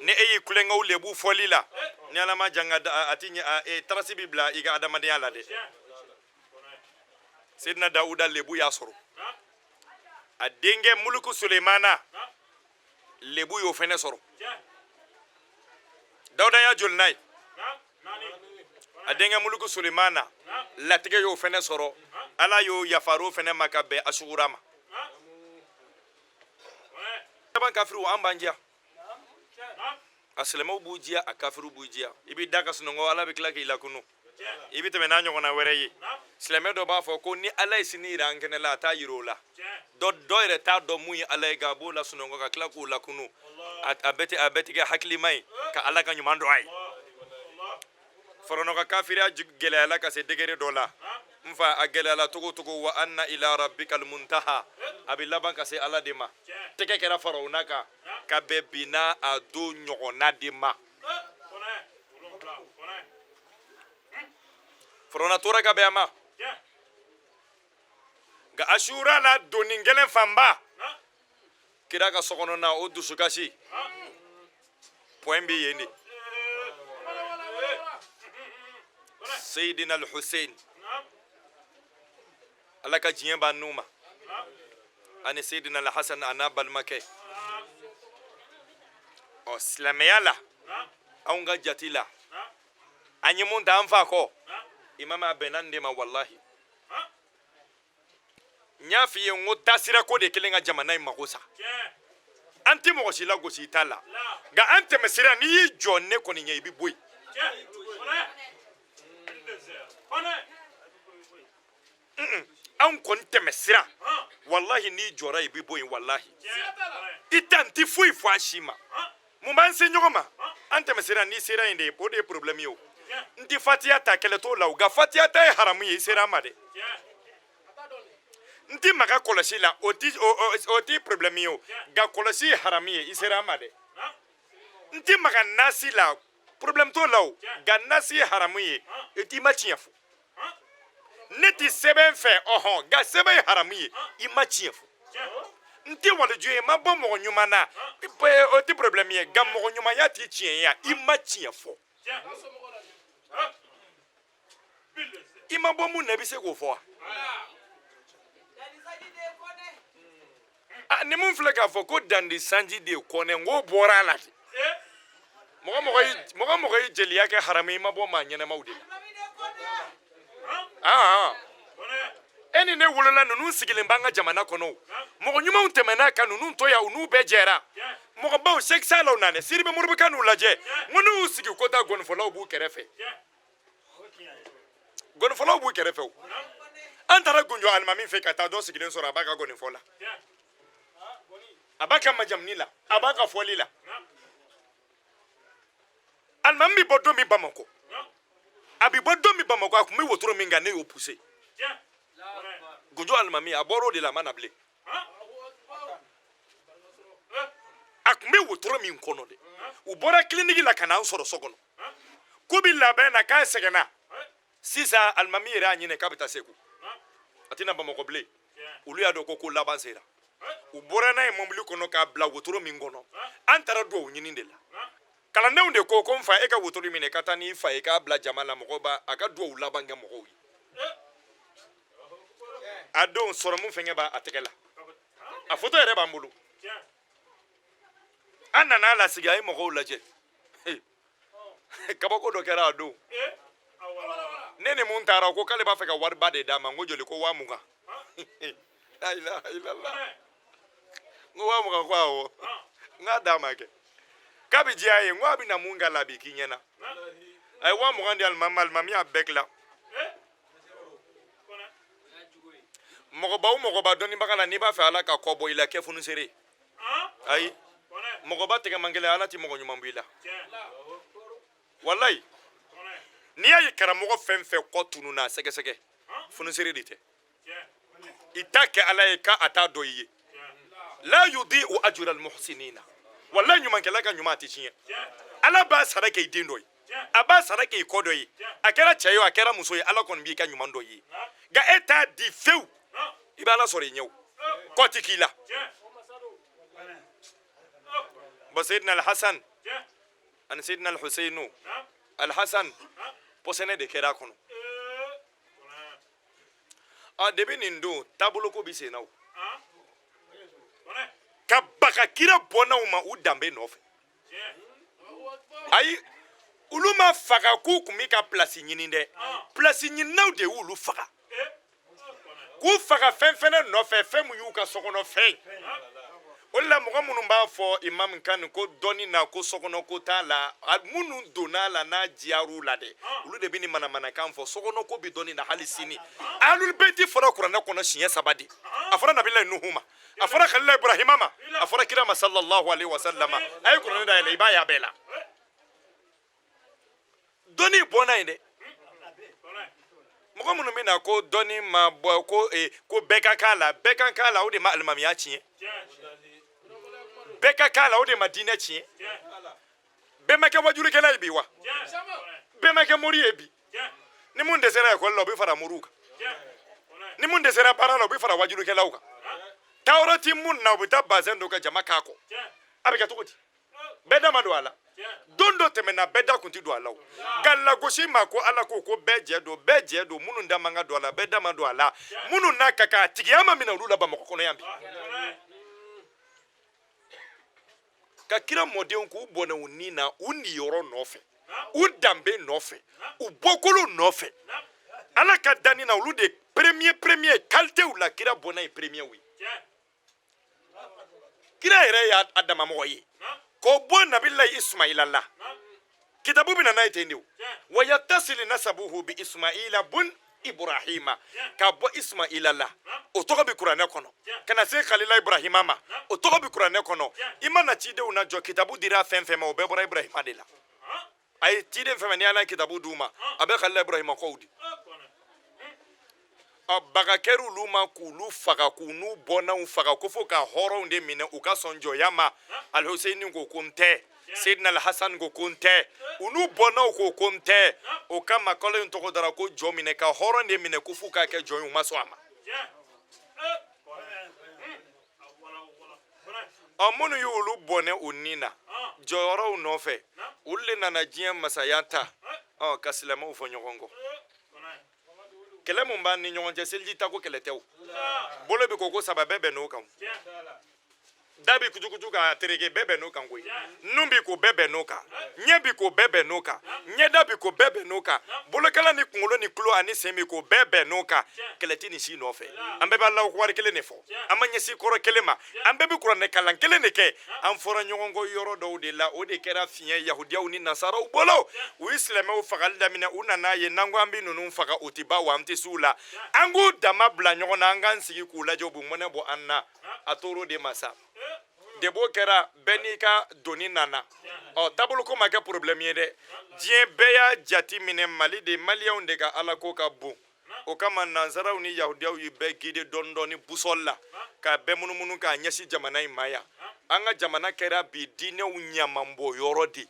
ni e y'i kulonkɛw lebu fɔli la ni ala ma jan a ti tarasi bi bila i ka adamadenya la dɛ Seydina Dawuda lebu y'a sɔrɔ a denkɛ Muluku Sulemana lebu y'o fɛnɛ sɔrɔ Dawuda y'a joli n'a ye a denkɛ Muluku Sulemana latigɛ y'o fɛnɛ sɔrɔ ala y'o yafar'o fɛnɛ ma ka bɛn asugura ma ban kafiru an b'an diya a silamɛw b'u diya a kafiru b'u diya i b'i da ka sunɔgɔ ala bɛ tila k'i lakunu i bɛ tɛmɛ n'a ɲɔgɔnna wɛrɛ ye silamɛ dɔ b'a fɔ ko ni ala ye sini yira an kɛnɛ la a t'a yira o la dɔ yɛrɛ t'a dɔn mun ye ala ye k'a b'o la sunɔgɔ ka tila k'o lakunu a bɛ tigɛ hakilima ye ka ala ka ɲuman dɔn a ye fɔlɔnɔ ka kafiriya gɛlɛyala ka se degere dɔ la n fa a gɛlɛyala togo togo wa anna ila rabbikal muntaha a bɛ laban ka se ala de ma tɛgɛ kɛra Farawuna kan ka bɛn bi n'a a don ɲɔgɔnna de ma Farawuna tora ka bɛn a ma nka Asura la donni gɛlɛn fanba kira ka sokɔnɔna o dusukasi point bɛ yen de Seydina al-Hussein ala ka diɲɛ b'a n'u ma ani Seydina al-Hasan a n'a balimakɛ ɔ silamɛya la anw ka jati la an ye mun ta an fa kɔ imam a bɛnna nin de ma wallahi n y'a f'i ye n ko taasira ko de kelen ka jamana in mago sa an tɛ mɔgɔ si lagosi i t'a la nka an tɛmɛsira n'i y'i jɔ ne kɔni ɲɛ i bɛ bɔ yen anw kɔni tɛmɛsira wallahi ni jɔra i bi bɔ yen wallahi i tan ti foyi fɔ a si ma mun b'an se ɲɔgɔn ma an tɛmɛsira ni sera yen de o de ye problème ye o n ti fatiya ta kɛlɛ t'o la o nka fatiya ta ye haramu ye i sera an ma dɛ n ti maga kɔlɔsi la o ti problème ye o nka kɔlɔsi ye haramu ye i sera an ma dɛ n ti maga nasi la problème t'o la o nka nasi ye haramu ye i t'i ma tiɲɛ fɔ ne ti sɛbɛn fɛ ɔhɔn nka sɛbɛn ye haramu ye i ma tiɲɛ fɔ n ti waliju ye ma bɔ mɔgɔ ɲuman na o ti problème ye nka mɔgɔ ɲumanya t'i tiɲɛ ye i ma tiɲɛ fɔ i ma bɔ mun na i bɛ se k'o fɔ wa ni mun filɛ k'a fɔ ko dandi sanji de ye kɔnɛ n k'o bɔra a la de mɔgɔ mɔgɔ ye jeliya kɛ haramu i ma bɔ maa ɲɛnɛmaw de la e ni ne wolola ninnu sigilen b'an ka jamana kɔnɔ mɔgɔ ɲumanw tɛmɛna ka ninnu to yan u n'u bɛɛ jɛra mɔgɔbaw Sheikh Salaw nana Sidibe Moribo n'u lajɛ n ko n'u y'u sigi ko taa gɔnifɔlaw b'u kɛrɛfɛ gɔnifɔlaw b'u kɛrɛfɛ o an taara Gunjɔ Alimami fɛ ka taa dɔ sigilen sɔrɔ a b'a ka gɔnifɔ la a b'a ka majamuni la a b'a ka fɔli la Alimami bɛ bɔ don min Bamakɔ a bɛ bɔ don min Bamakɔ a tun bɛ wotoro min kan ne y'o poussé Gunjɔ Alimami a bɔra o de la a ma na bilen a tun bɛ wotoro min kɔnɔ dɛ u bɔra kiliniki la ka n'an sɔrɔ so kɔnɔ ko bi labɛn na k'a sɛgɛnna sisan Alimami yɛrɛ y'a ɲini k'a bɛ taa Segu a tɛna Bamakɔ bilen olu y'a dɔn ko laban sera u bɔra n'a ye mobili kɔnɔ k'a bila wotoro min kɔnɔ an taara duwawu ɲini de la kalandenw de ko n fa e ka wotoro minɛ ka taa n'i fa ye k'a bila jama la mɔgɔw b'a a ka duwawu laban kɛ mɔgɔw ye a don sɔrɔmu fɛngɛ b'a tɛgɛ la a photo yɛrɛ b'an bolo an nana lasigi a ye mɔgɔw lajɛ kabako dɔ kɛra a don ne ni mun taara ko k'ale b'a fɛ ka wariba de d'a ma n ko joli ko 20,000 la ilaha illallah n ko 20,000 ko awɔ n k'a d'a ma kɛ k'a bɛ diya ye n ko a bɛna mun k'a la a b'i k'i ɲɛna a ye 20,000 di Alimami y'a bɛɛ tila mɔgɔba o mɔgɔba dɔnnibaga la n'i b'a fɛ Ala ka kɔ bɔ i la kɛ funisere ayi mɔgɔba tɛgɛ man gɛlɛn Ala tɛ mɔgɔ ɲuman bɔ i la wallahi n'i y'a ye karamɔgɔ fɛn fɛn kɔ tununa sɛgɛsɛgɛ funisere de tɛ i t'a kɛ Ala ye k'a t'a dɔ i ye la yudi'u ajra al-muhsinina wallahi ɲumankɛla ka ɲuman tɛ tiɲɛ Ala b'a sara kɛ i den dɔ ye a b'a sara kɛ i kɔ dɔ ye a kɛra cɛ ye o a kɛra muso ye Ala kɔni b'i ka ɲuman dɔ ye nka e t'a di fewu i bɛ Ala sɔrɔ i ɲɛ o kɔ tɛ k'i la bon Seydina Al-Hasan ani Seydina Al-Husseinu Al-Hasan pɔsɛnɛ de kɛra a kɔnɔ debi nin don taabolo ko bɛ sen na o ka baga kira bɔnnaw ma u danbe nɔfɛ ayi olu ma faga k'u tun bɛ ka place ɲini dɛ place ɲininaw de y'olu faga k'u faga fɛn fɛnɛ nɔfɛ fɛn min y'u ka sokɔnɔ fɛn o de la mɔgɔ minnu b'a fɔ Imam Kani ko dɔnni na ko sokɔnɔ ko t'a la minnu donna la n'a diyar'u la dɛ olu de bɛ ni manamanakan fɔ sokɔnɔ ko bɛ dɔnni na hali sini Ahlul Bayti fɔra kuranɛ kɔnɔ siɲɛ 3 de a fɔra Nabilahi Nuhu ma a fɔra Khalil Ibrahima ma a fɔra kira ma sallallahu alaihi wa sallam a ye kuranɛ dayɛlɛ i b'a ye a bɛɛ la dɔnni bɔnna yen dɛ mɔgɔ minnu bɛ na ko dɔnni ma bɔ ko bɛɛ ka k'a la bɛɛ ka k'a la o de ma alimamiya tiɲɛ bɛɛ ka k'a la o de ma diinɛ tiɲɛ bɛɛ ma kɛ wajurukɛla ye bi wa bɛɛ ma kɛ mori ye bi ni mun dɛsɛra ekɔli la o bɛ fara moriw kan ni mun dɛsɛra baara la o bɛ fara wajurukɛlaw kan tayɔrɔ ti mun na u bɛ taa bazɛn dɔ ka jama k'a kɔ a bɛ kɛ cogo di bɛɛ da ma don a la don dɔ tɛmɛna bɛɛ da kun ti don a la o nka lagosi ma ko Ala ko ko bɛɛ jɛ don minnu da man ka don a la bɛɛ da ma don a la minnu n'a ka kan tigiya ma minɛ olu la Bamakɔ kɔnɔ yan bi ka kira mɔdenw k'u bɔnɛ u ni na u niyɔrɔ nɔfɛ u danbe nɔfɛ u bɔkolo nɔfɛ Ala ka danni na olu de premier qualité la kira bɔnna ye premier ye kira yɛrɛ y'a dama mɔgɔ ye ko bɔ Nabilahi Ismaila la kitabu bɛ na n'a ye ten de o wa yatasili nasabuhu bi Ismaila bun ibrahima ka bɔ ismaila la o tɔgɔ bi kuranɛ kɔnɔ kana se khalila ibrahima ma o tɔgɔ bi kuranɛ kɔnɔ i mana cidenw na jɔ kitabu dira fɛn fɛn ma o bɛɛ bɔra ibrahima de la a ye ciden fɛn fɛn ni ala ye kitabu d'u ma a bɛ khalila ibrahima kɔw di bagakɛri olu ma k'olu faga k'u n'u bɔnnaw faga ko fo ka hɔrɔnw de minɛ u ka sɔn jɔya ma alhuseini ko ko n tɛ Seydina Al-Hassan ko ko n tɛ u n'u bɔnnaw ko n tɛ o kama kalo in tɔgɔ dara ko jɔ minɛ ka hɔrɔn de minɛ ko f'u k'a kɛ jɔn ye u ma sɔn a ma minnu y'olu bɔnɛ u ni na jɔyɔrɔw nɔfɛ olu de nana diɲɛ masaya ta ka silamɛw fɔ ɲɔgɔn kɔ kɛlɛ mun b'an ni ɲɔgɔn cɛ seliji ta ko kɛlɛ tɛ o bolo bɛ ko saba bɛɛ bɛn n'o kan da bi kujukuju ka tereke bɛɛ bɛn n'o kan koyi nun bi ko bɛɛ bɛn n'o kan ɲɛ bi ko bɛɛ bɛn n'o kan ɲɛda bi ko bɛɛ bɛn n'o kan bolokala ni kunkolo ni tulo ani sen bi ko bɛɛ bɛn n'o kan kɛlɛ tɛ nin si nɔfɛ an bɛɛ bɛ Alahu wari kelen de fɔ an ma ɲɛsin kɔrɔ kelen ma an bɛɛ bɛ kuranɛ kalan kelen de kɛ an fɔra ɲɔgɔn kɔ yɔrɔ dɔw de la o de kɛra fiɲɛ yahudiyaw ni nasaraw bolo u ye silamɛw fagali daminɛ u nana ye n'an ko an bɛ ninnu faga o tɛ ban wa an tɛ s'u la an k'u dama bila ɲɔgɔn na an k'an sigi k'u lajɛ u bɛ mɔnɛ bɔ an na a tor'o de ma sa debo kɛra bɛɛ n'i ka doni nana taabolo ko ma kɛ problème ye dɛ diɲɛ bɛɛ y'a jati minɛ mali de maliyɛnw de ka ala ko ka bon o kama nansaraw ni yahudiyaw yi bɛɛ guide dɔɔni dɔɔni busɔli la ka bɛɛ munumunu k'a ɲɛsin jamana in ma yan an ka jamana kɛra bi diinɛw ɲamanbɔ yɔrɔ de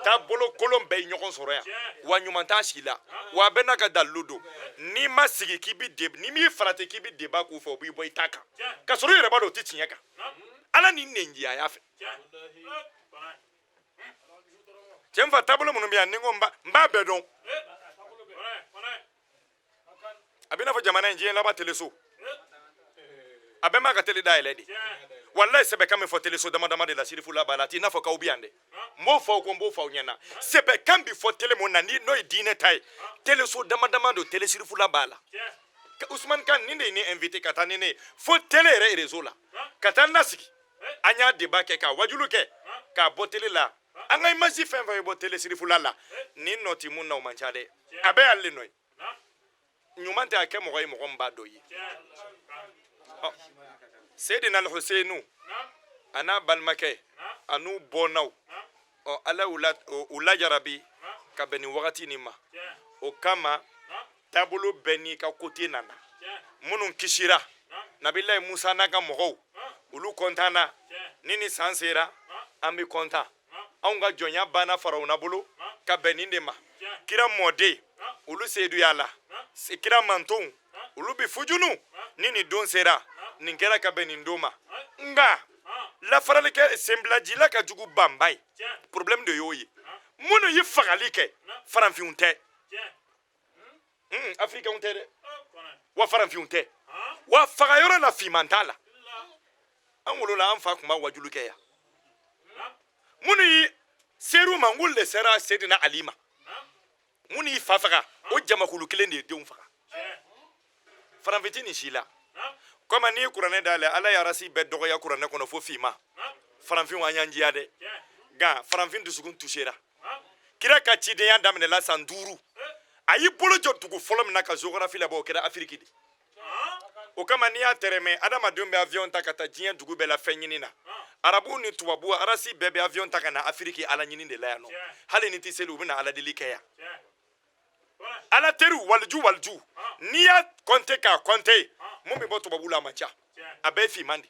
taabolo kolon bɛɛ ye ɲɔgɔn sɔrɔ yan wa ɲuman t'a si la wa a bɛɛ n'a ka dalilu don n'i ma sigi k'i bi ni m'i farati k'i bi débat k'u fɛ u b'i bɔ i ta kan ka sɔrɔ i yɛrɛ b'a dɔn o tɛ tiɲɛ kan ala ni nenjiyaya fɛ cɛ n fa taabolo minnu bɛ yan ni n ko n b'a bɛɛ dɔn a bɛ i n'a fɔ jamana in diɲɛ laban teleso a bɛɛ m'a ka tele dayɛlɛ de wallahi sɛbɛkan min fɔ teleso dama dama de la sirifula b'a la a t'i n'a fɔ k'aw bɛ yan dɛ n b'o fɔ ko n b'o fɔ aw ɲɛna sɛbɛkan bi fɔ tele mun na n'o ye diinɛ ta ye teleso dama dama don tele sirifula b'a la Usman Kan nin de ye ne invité ka taa ni ne ye fo tele yɛrɛ réseau la ka taa n lasigi an y'a débat kɛ ka wajulu kɛ k'a bɔ tele la an ka image fɛn fɛn bɛ bɔ tele sirifula la nin nɔ tɛ mun na o man ca dɛ a bɛɛ y'ale nɔ ye ɲuman tɛ a kɛ mɔgɔ ye mɔgɔ min b'a dɔn ye Seydina Al-Huseinu a n'a balimakɛ a n'u bɔnnaw ala u lajarabi ka bɛn nin wagati nin ma o kama taabolo bɛɛ n'i ka côté nana minnu kisira Nabilahi Musa n'a ka mɔgɔw olu kɔntanna ni nin san sera an bɛ kɔntan anw ka jɔnya banna Farawuna bolo ka bɛn nin de ma kira mɔden olu seeduya la kira mantonw olu bi fujunu ni nin don sera nin kɛra ka bɛn nin don ma nka lafarali kɛ senbilajila ka jugu banba ye problème de y'o ye minnu ye fagali kɛ farafinw tɛ africains tɛ dɛ wa farafinw tɛ wa fagayɔrɔ la fiman t'a la an wolola an fa tun b'a wajulu kɛ yan minnu yi seeru ma ngolu de sera Seydina Ali ma minnu yi fa faga o jamakulu kelen de ye denw faga farafin tɛ nin si la comme n'i ye kuranɛ dayɛlɛ ala ye arasi bɛɛ dɔgɔya kuranɛ kɔnɔ fo finma farafinw an y'an diya dɛ nka farafin dusukun tusera kira ka cidenya daminɛla san 5 a y'i bolo jɔ dugu fɔlɔ min na ka géographie labɔ o kɛra Afiriki de o kama n'i y'a tɛrɛmɛ adamadenw bɛ avion ta ka taa diɲɛ dugu bɛɛ la fɛn ɲini na arabu ni tubabu arasi bɛɛ bɛ avion ta ka na Afiriki ala ɲini de la yan nɔ hali ni tɛ seli u bɛ na ala deli kɛ yan ala teriw waliju n'i y'a compter k'a compter mun bɛ bɔ tubabu la a man ca a bɛɛ finman de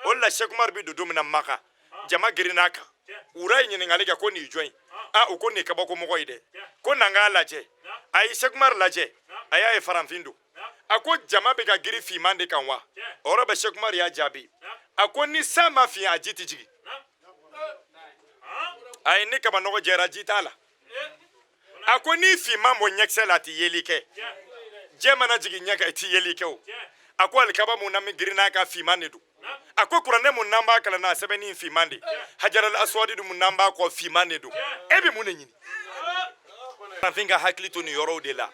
o la Cheikh Umar bɛ don min na Maka jama girinna a kan wura ye ɲininkali kɛ ko nin ye jɔn ye u ko nin ye kabakomɔgɔ ye dɛ ko n'an k'a lajɛ a ye Cheikh Umar lajɛ a y'a ye farafin don a ko jama bɛ ka girin finman de kan wa o yɔrɔ bɛ Cheikh Umar y'a jaabi a ko ni san ma fin a ji tɛ jigin a ye ni kabanɔgɔ jɛra ji t'a la a ko ni finman bɔ ɲɛkisɛ la a tɛ yeli kɛ jɛ mana jigin ɲɛ kan i tɛ yeli kɛ o a ko alikaba mun na min girinna ka finman de don a ko kuranɛ mun n'an b'a kalan n'a sɛbɛnni finman de hajaral aswadi mun n'an b'a kɔ finman de don e bɛ mun de ɲini farafin ka hakili to nin yɔrɔw de la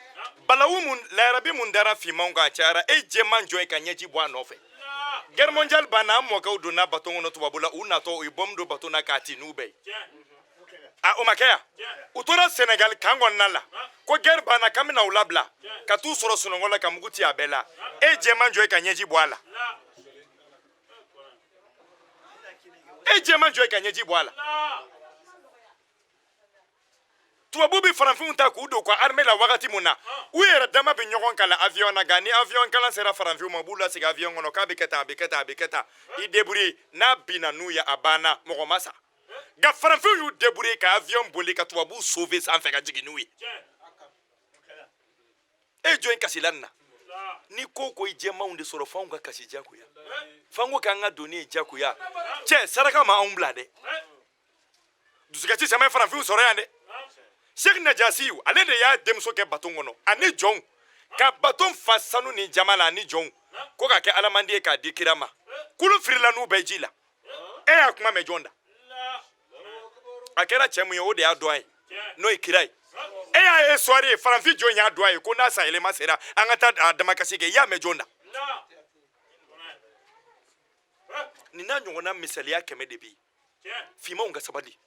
balawu mun layarabi mun dara finmanw kan a cayara e jɛman jɔ ye ka ɲɛji bɔ a nɔfɛ guerre mondiale banna an mɔkɛw donna bato kɔnɔ tubabu la u natɔ u ye bɔmu don bato na k'a ti n'u bɛɛ ye o ma kɛ yan u tora Senegal kan kɔnɔna la ko guerre banna k'an bɛna u labila ka t'u sɔrɔ sunɔgɔ la ka mugu ci a bɛɛ la e jɛman jɔ ye ka ɲɛji bɔ a la e jɛman jɔ ye ka ɲɛji bɔ a la tubabu bi farafinw ta k'u don u ka armée la wagati mun na u yɛrɛ dama bɛ ɲɔgɔn kala avion na nka ni avion kalan sera farafinw ma u b'u lasigi avion kɔnɔ k'a bɛ kɛ tan a bɛ kɛ tan a bɛ kɛ tan i débrouiller n'a binna n'u ye a banna mɔgɔ ma sa nka farafinw y'u débrouiller ka avion boli ka tubabuw sauver sanfɛ ka jigin n'u ye e jɔn in kasila nin na ni ko ko i jɛmanw de sɔrɔ f'anw ka kasi jagoya f'an ko k'an ka donni ye jagoya cɛ saraka ma anw bila dɛ dusukasi sama ye farafinw sɔrɔ yan dɛ Sheikh Najasiyu ale de y'a denmuso kɛ baton kɔnɔ ani jɔnw ka baton fa sanu ni jama la ani jɔnw ko ka kɛ alamandi ye k'a di kira ma kulu firila n'u bɛɛ ji la e y'a kuma mɛn jɔn da a kɛra cɛ mun ye o de y'a dɔn a ye n'o ye kira ye e y'a ye histoire ye farafin jɔn y'a dɔn a ye ko n'a sayɛlɛma sera an ka taa a damakasi kɛ i y'a mɛn jɔn da nin n'a ɲɔgɔnna misaliya 100 de bɛ yen fimanw ka sabali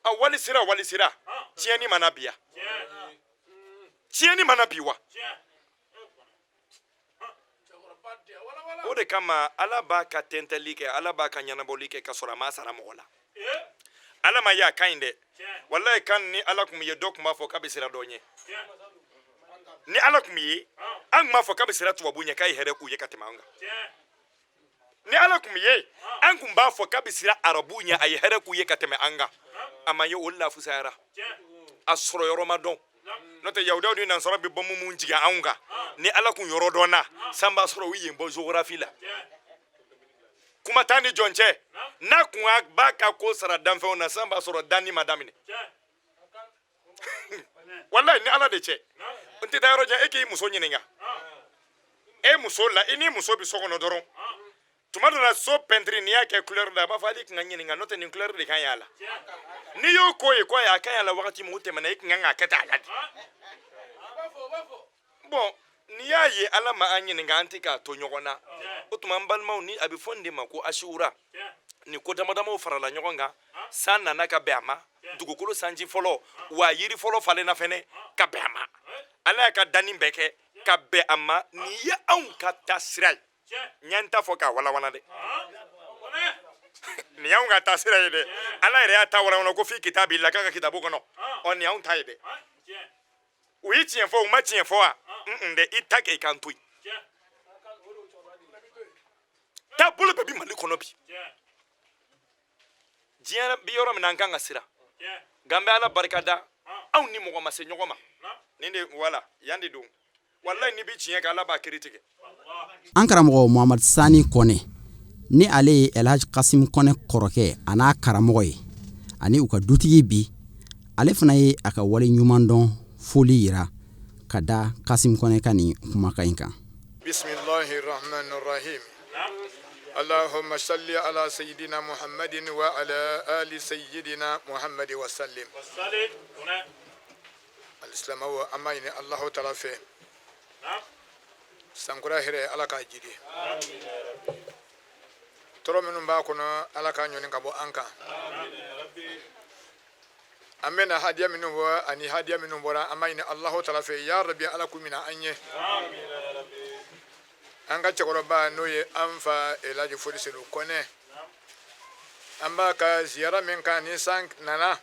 a wali sira tiɲɛni mana bi yan tiɲɛni mana bi wa o de kama ala b'a ka tɛntɛli kɛ ala b'a ka ɲɛnabɔli kɛ ka sɔrɔ a ma sara mɔgɔ la ala ma ye a ka ɲi dɛ walayi kan ni ala tun ye dɔ tun b'a fɔ k'a bɛ sira dɔ ɲɛ ni ala tun ye an tun b'a fɔ k'a bɛ sira tubabu ɲɛ k'a ye hɛrɛ k'u ye ka tɛmɛ an kan ni ala tun ye an tun b'a fɔ k'a bɛ sira arabu ɲɛ a ye hɛrɛ k'u ye ka tɛmɛ an kan a ma ye olu la fusayara a sɔrɔ yɔrɔ ma dɔn n'o tɛ yahudaw ni nansara bɛ bɔnmu mun jigin anw kan ni ala kun yɔrɔ dɔnna san b'a sɔrɔ u yen bɔ géographie la kuma t'an ni jɔn cɛ n'a kun b'a ka ko sara danfɛnw na san b'a sɔrɔ danni ma daminɛ walayi ni ala de cɛ n tɛ taa yɔrɔ jan e k'i muso ɲininka e muso la i ni muso bɛ so kɔnɔ dɔrɔn tuma dɔ la so pɛntiri n'i y'a kɛ couleur la a b'a fɔ hali i kun ka ɲininka n'o tɛ nin couleur de ka ɲi a la n'i y'o ko ye ko a ka ɲi a la wagati min o tɛmɛna i kun kan k'a kɛ tan a la de bon n'i y'a ye ala ma an ɲininka an tɛ k'a to ɲɔgɔn na o tuma an balimaw ni a bɛ fɔ nin de ma ko asiwura ni ko damadamaw farala ɲɔgɔn kan san nana ka bɛn a ma dugukolo sanji fɔlɔ wa yiri fɔlɔ falenna fɛnɛ ka bɛn a ma ala y'a ka danni bɛɛ kɛ ka bɛn a ma nin ye anw ka taasira ye ɲɛ n t'a fɔ k'a walawala dɛ nin y'anw ka taasira ye dɛ ala yɛrɛ y'a ta walawala ko f'i kitabi la k'a ka kitabu kɔnɔ ɔ nin y'anw ta ye dɛ u y'i tiɲɛ fɔ u ma tiɲɛ fɔ wa dɛ i ta kɛ i kan to yen taabolo bɛɛ bi mali kɔnɔ bi diɲɛ bi yɔrɔ min na an kan ka siran nka n bɛ ala barika da anw ni mɔgɔ ma se ɲɔgɔn ma nin de wala yan de don walayi ni bi tiɲɛ kɛ ala b'a kiri tigɛ an karamɔgɔ Muhamad Sani Kɔnɛ ni ale ye Elhaji Kasim Kɔnɛ kɔrɔkɛ a n'a karamɔgɔ ye ani u ka dutigi bi ale fana ye a ka wale ɲuman dɔn foli yira ka da Kasim Kɔnɛ ka nin kumakan in kan Bismillahirrahmanirrahim Allahumma salli ala sayyidina Muhammadin wa ala ali sayyidina Muhammad wa sallim al-islamu wa amayni Allahu ta'ala fe sankura here ala ka jidi toro minnu b'a kɔnɔ ala ka ɲɔni ka bɔ an kan an bɛna hadiya minnu bɔ ani hadiya minnu bɔra an b'a ɲini Allahu ta'ala fɛ ya rabbi ala k'u minɛ an ye an ka cɛkɔrɔba n'o ye an fa Elhaji Fodi Selu Kɔnɛ an b'a ka ziyara min kan ni san nana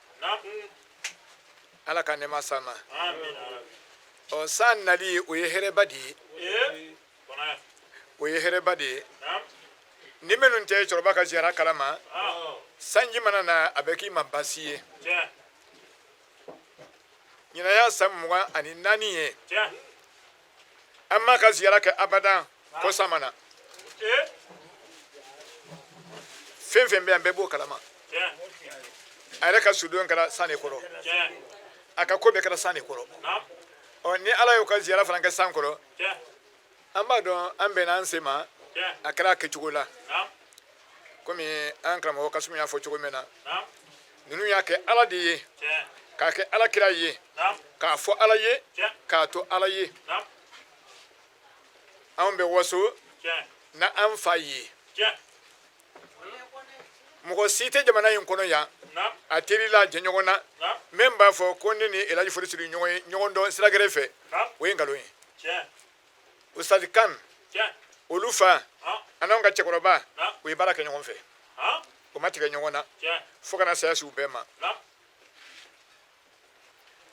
ala ka nɛɛma s'an ma ɔ san nali o ye hɛrɛba de ye o ye hɛrɛba de ye ni minnu tɛ cɛkɔrɔba ka ziyara kalama sanji mana na a bɛ k'i ma baasi ye ɲinan y'a san 24 ye an m'a ka ziyara kɛ abadan ko san mana fɛn fɛn bɛ yan bɛɛ b'o kalama a yɛrɛ ka sudon kɛra san de kɔrɔ a ka ko bɛɛ kɛra san de kɔrɔ ɔ ni ala y'o ka ziyara fana kɛ san kɔrɔ an b'a dɔn an bɛnna an se ma a kɛra a kɛcogo la komi an karamɔgɔ Kasimu y'a fɔ cogo min na ninnu y'a kɛ ala de ye k'a kɛ ala kira ye k'a fɔ ala ye k'a to ala ye anw bɛ waso na an fa ye mɔgɔ si tɛ jamana in kɔnɔ yan a terila jɛ ɲɔgɔn na min b'a fɔ ko ne ni Elaji Fori Siri ɲɔgɔn dɔn sira gɛrɛ fɛ o ye nkalon ye Ustaz Kan olu fa an'anw ka cɛkɔrɔba u ye baara kɛ ɲɔgɔn fɛ o ma tigɛ ɲɔgɔn na fo kana saya si u bɛɛ ma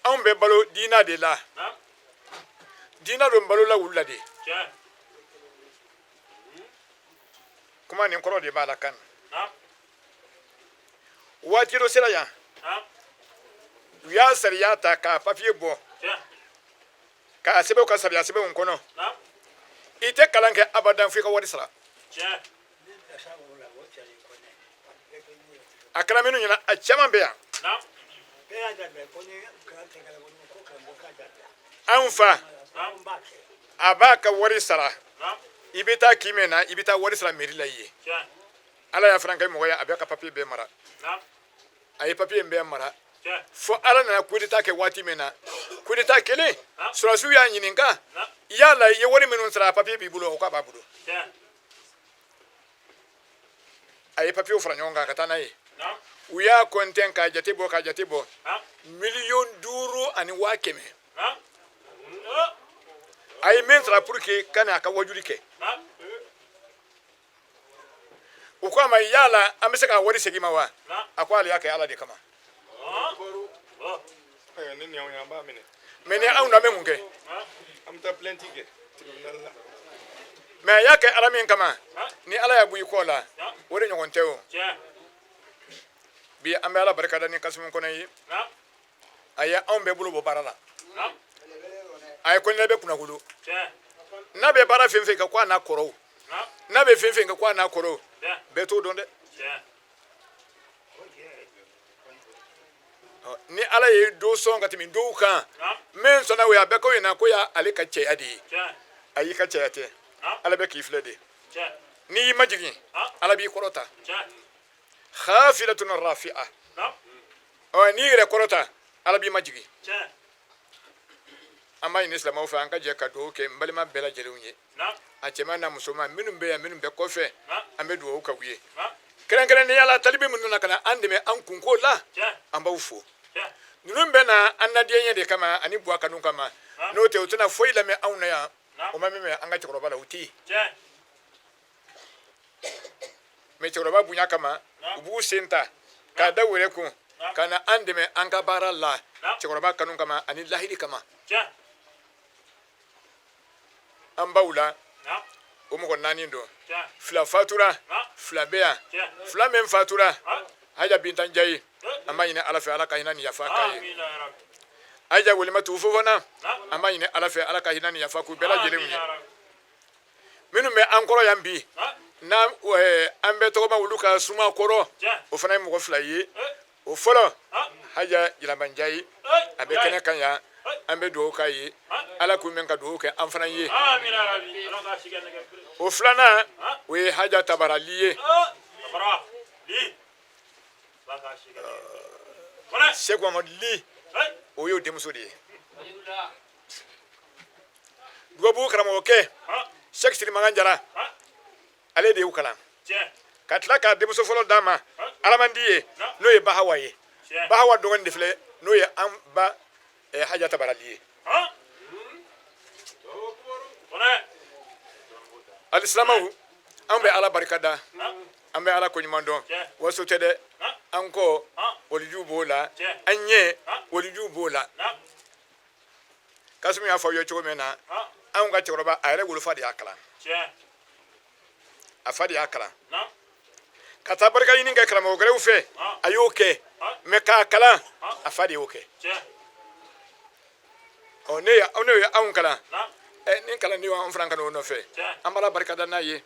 anw bɛ balo diina de la diina don balola wulu la de kuma nin kɔrɔ de b'a la Kan waati dɔ sera yan u y'a sariya ta k'a papiye bɔ k'a sɛbɛn u ka sariya sɛbɛnw kɔnɔ i tɛ kalan kɛ abadan f'i ka wari sara a kɛra minnu ɲɛna a caman bɛ yan anw fa a b'a ka wari sara i bɛ taa k'i mɛn na i bɛ taa wari sara mairie la i ye ala y'a fana kɛ mɔgɔ ye a bɛ ka papiye bɛɛ mara a ye papiye in bɛɛ mara fo ala nana coup d'état kɛ waati min na coup d'état kelen sɔrɔsiw y'a ɲininka yala i ye wari minnu sara papiye b'i bolo o k'a b'a bolo a ye papiyew fara ɲɔgɔn kan ka taa n'a ye u y'a kɔntɛn k'a jate bɔ 5,500,000 a ye min sara pour que ka n'a ka wajuli kɛ u ko a ma yala an bɛ se k'a wari segin ma wa a ko ale y'a kɛ ala de kama mais ni anw na bɛ mun kɛ mais a y'a kɛ ala min kama ni ala y'a bɔ i kɔ la o de ɲɔgɔn tɛ o bi an bɛ ala barikada ni Kasimu Kɔnɛ ye a ye anw bɛɛ bolo bɔ baara la a ye kɔnɛ bɛ kunnakolo n'a bɛ baara fɛn fɛn kɛ ko a n'a kɔrɔw n'a bɛ fɛn fɛn kɛ ko a n'a kɔrɔw bɛɛ t'o dɔn dɛ ni ala ye do sɔn ka tɛmɛ dɔw kan min sɔnna o ye a bɛɛ ko in na ko y'ale ka cɛya de ye a y'i ka cɛya tɛ ala bɛ k'i filɛ de n'i y'i majigin ala b'i kɔrɔta khafidatun rafi'a n'i yɛrɛ kɔrɔta ala b'i majigin an b'a ɲini silamɛw fɛ an ka jɛ ka dugawu kɛ n balima bɛɛ lajɛlenw ye a cɛman n'a musoman minnu bɛ yan minnu bɛ kɔfɛ an bɛ dugawu k'u ye kɛrɛnkɛrɛnnenya la talibi minnu na ka na an dɛmɛ an kunko la an b'aw fo ninnu bɛ na an nadiyanya de kama ani buwa kanu kama n'o tɛ u tɛna foyi lamɛn anw na yan o ma min mɛn an ka cɛkɔrɔba la u tɛ yen mais cɛkɔrɔba bonya kama u b'u sen ta k'a da wɛrɛ kun ka na an dɛmɛ an ka baara la cɛkɔrɔba kanu kama ani lahiri kama an baw la o mɔgɔ 4 don fila fatura fila bɛ yan fila min fatura Haja Bintan Jayi an b'a ɲini ala fɛ ala ka hinɛ ni yafa k'a ye Haja Welimatu Fofana an b'a ɲini ala fɛ ala ka hinɛ ni yafa k'u bɛɛ lajɛlen ye minnu bɛ an kɔrɔ yan bi an bɛ tɔgɔma olu ka suma kɔrɔ o fana ye mɔgɔ 2 ye o fɔlɔ Haja Jiraban Jayi a bɛ kɛnɛ kan yan an bɛ dugawu k'a ye ala k'u mɛn ka dugawu kɛ an fana ye o filanan o ye Haja Tabarali ye Seku Amadu Li o y'o denmuso de ye dugabu karamɔgɔkɛ Sɛki Sirimakan Jara ale de y'u kalan ka tila k'a denmuso fɔlɔ d'a ma Alamandi ye n'o ye Bahawa ye Bahawa dɔgɔnin de filɛ n'o ye an ba Haja Tabarali ye alisilamɛw an bɛ ala barikada an bɛ ala koɲuman dɔn waso tɛ dɛ an kɔ walijuw b'o la an ɲɛ walijuw b'o la Kasimu y'a fɔ aw ye cogo min na anw ka cɛkɔrɔba a yɛrɛ wolofa de y'a kalan a fa de y'a kalan ka taa barika ɲini kɛ karamɔgɔ wɛrɛw fɛ a y'o kɛ mais k'a kalan a fa de y'o kɛ ne ye anw kalan ni kalanden an fana ka n'o nɔfɛ an b'ala barikada n'a ye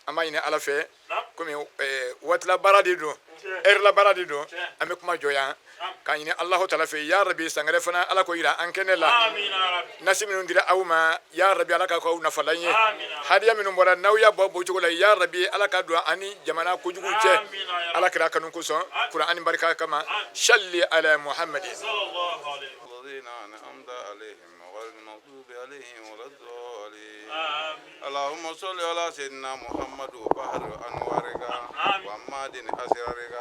an b'a ɲini ala fɛ komi waatila baara de don heure baara de don an bɛ kuma jɔ yan k'a ɲini alahu taala fɛ ya rabi sangɛrɛ fana ala ko yira an kɛnɛ la nasi minnu dira aw ma ya rabi ala ka k'aw nafalan ye hadiya minnu bɔra n'aw y'a bɔ cogo la ya rabi ala ka don ani jamana kojugu cɛ ala kira kanu kosɔn kuran ani barika kama salli ala muhammadin الذين أنعمت عليهم غير المغضوب عليهم ولا الضالين اللهم صل على سيدنا محمد وبحر أنوارك ومعدن أسرارك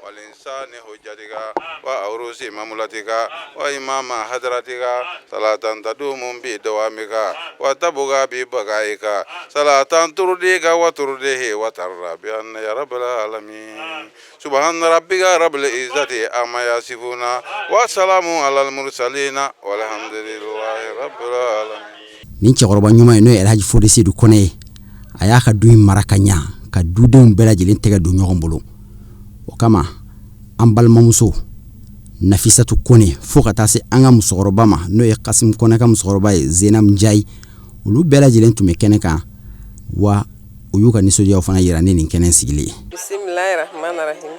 والإنسان حجتك وأوروس مملتك وإمام حضرتك صلاة تدوم بدوامك وتبغى ببقائك صلاة ترضيك وترضيه وترى بأن يا رب العالمين سبحان ربك رب العزة عما يصفون وسلام على المرسلين والحمد لله رب العالمين. nin cɛkɔrɔba ɲuman ye n'o ye Elhaji Fode Seydou Kone ye a y'a ka du in mara ka ɲa ka dudenw bɛɛ lajɛlen tɛgɛ don ɲɔgɔn bolo o kama an balimamuso Nafisatu Kone fo ka taa se an ka musokɔrɔba ma n'o ye Kasim Kone ka musokɔrɔba ye Zenam Njayi olu bɛɛ lajɛlen tun bɛ kɛnɛ kan wa u y'u ka nisɔndiyaw fana yira ni nin kɛnɛ sigilen ye. Bismillahirrahmanirrahim.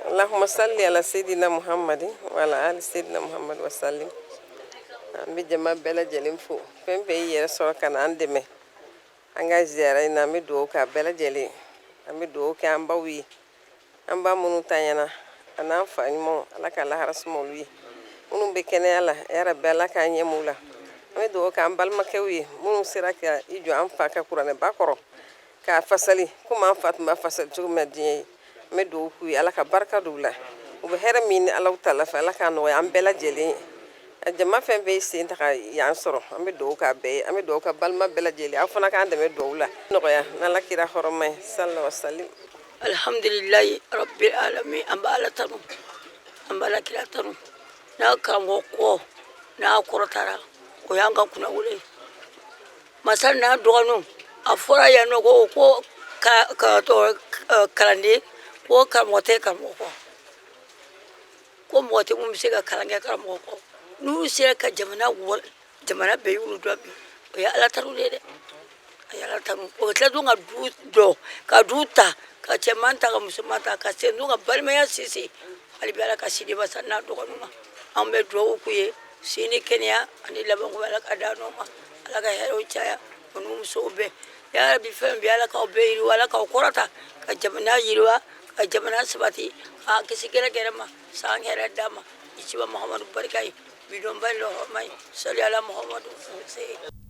Allahumma salli ala Sayyidina Muhammad wa ala ali Sayyidina Muhammad wa sallim. An bɛ jama bɛɛ lajɛlen fo fɛn fɛn y'i yɛrɛ sɔrɔ ka na an dɛmɛ an ka ziyara in na an bɛ dugawu k'a bɛɛ lajɛlen an bɛ dugawu kɛ an baw ye an ba minnu ta ɲɛna a n'an fa ɲumanw ala ka lahara suma olu ye minnu bɛ kɛnɛya la ya rabbi ala k'an ɲɛ m'u la an bɛ dugawu kɛ an balimakɛw ye minnu sera ka i jɔ an fa ka kuranɛba kɔrɔ k'a fasali komi an fa tun b'a fasali cogo min na diɲɛ ye an bɛ dugawu k'u ye ala ka barika don u la u bɛ hɛrɛ min ni alaw ta la fɛ ala k'a nɔgɔya an bɛɛ lajɛlen ye a jama fɛn fɛn sen ta ka y'an sɔrɔ an bɛ dugawu k'a bɛɛ ye an bɛ dugawu ka balima bɛɛ lajɛlen aw fana k'an dɛmɛ dugawu la nɔgɔya n'ala kira hɔrɔma ye sallallahu alaihi wa sallam. Alhamdulillahi rabbil alamin an b'a ala tanu an b'a ala kira tanu n'a karamɔgɔ kɔ n'a kɔrɔtara o y'an ka kunnawolo ye masa n'a dɔgɔninw a fɔra yan nɔ ko kalanden ko karamɔgɔ tɛ karamɔgɔ kɔ ko mɔgɔ tɛ mun bɛ se ka kalan kɛ karamɔgɔ kɔ n'u sera ka jamana bɛɛ y'olu dɔ bi o ye ala tanu de ye dɛ a ye ala tanu o tila dun ka du dɔ ka du ta ka cɛman ta ka musoman ta ka se n'u ka balimaya sinsin hali bi ala ka sidi basa n'a dɔgɔninw ma an bɛ dugawu k'u ye si ni kɛnɛya ani labanko ala ka da n'o ma ala ka hɛrɛw caya o n'u musow bɛɛ ya rabbi fɛn bɛɛ ala k'aw bɛɛ yiriwa ala k'aw kɔrɔta ka jamana yiriwa ka jamana sabati ka kisi gɛrɛgɛrɛ ma san hɛrɛ d'a ma i ciba muhamadu barika ye bidon balo mai sali ala muhamadu.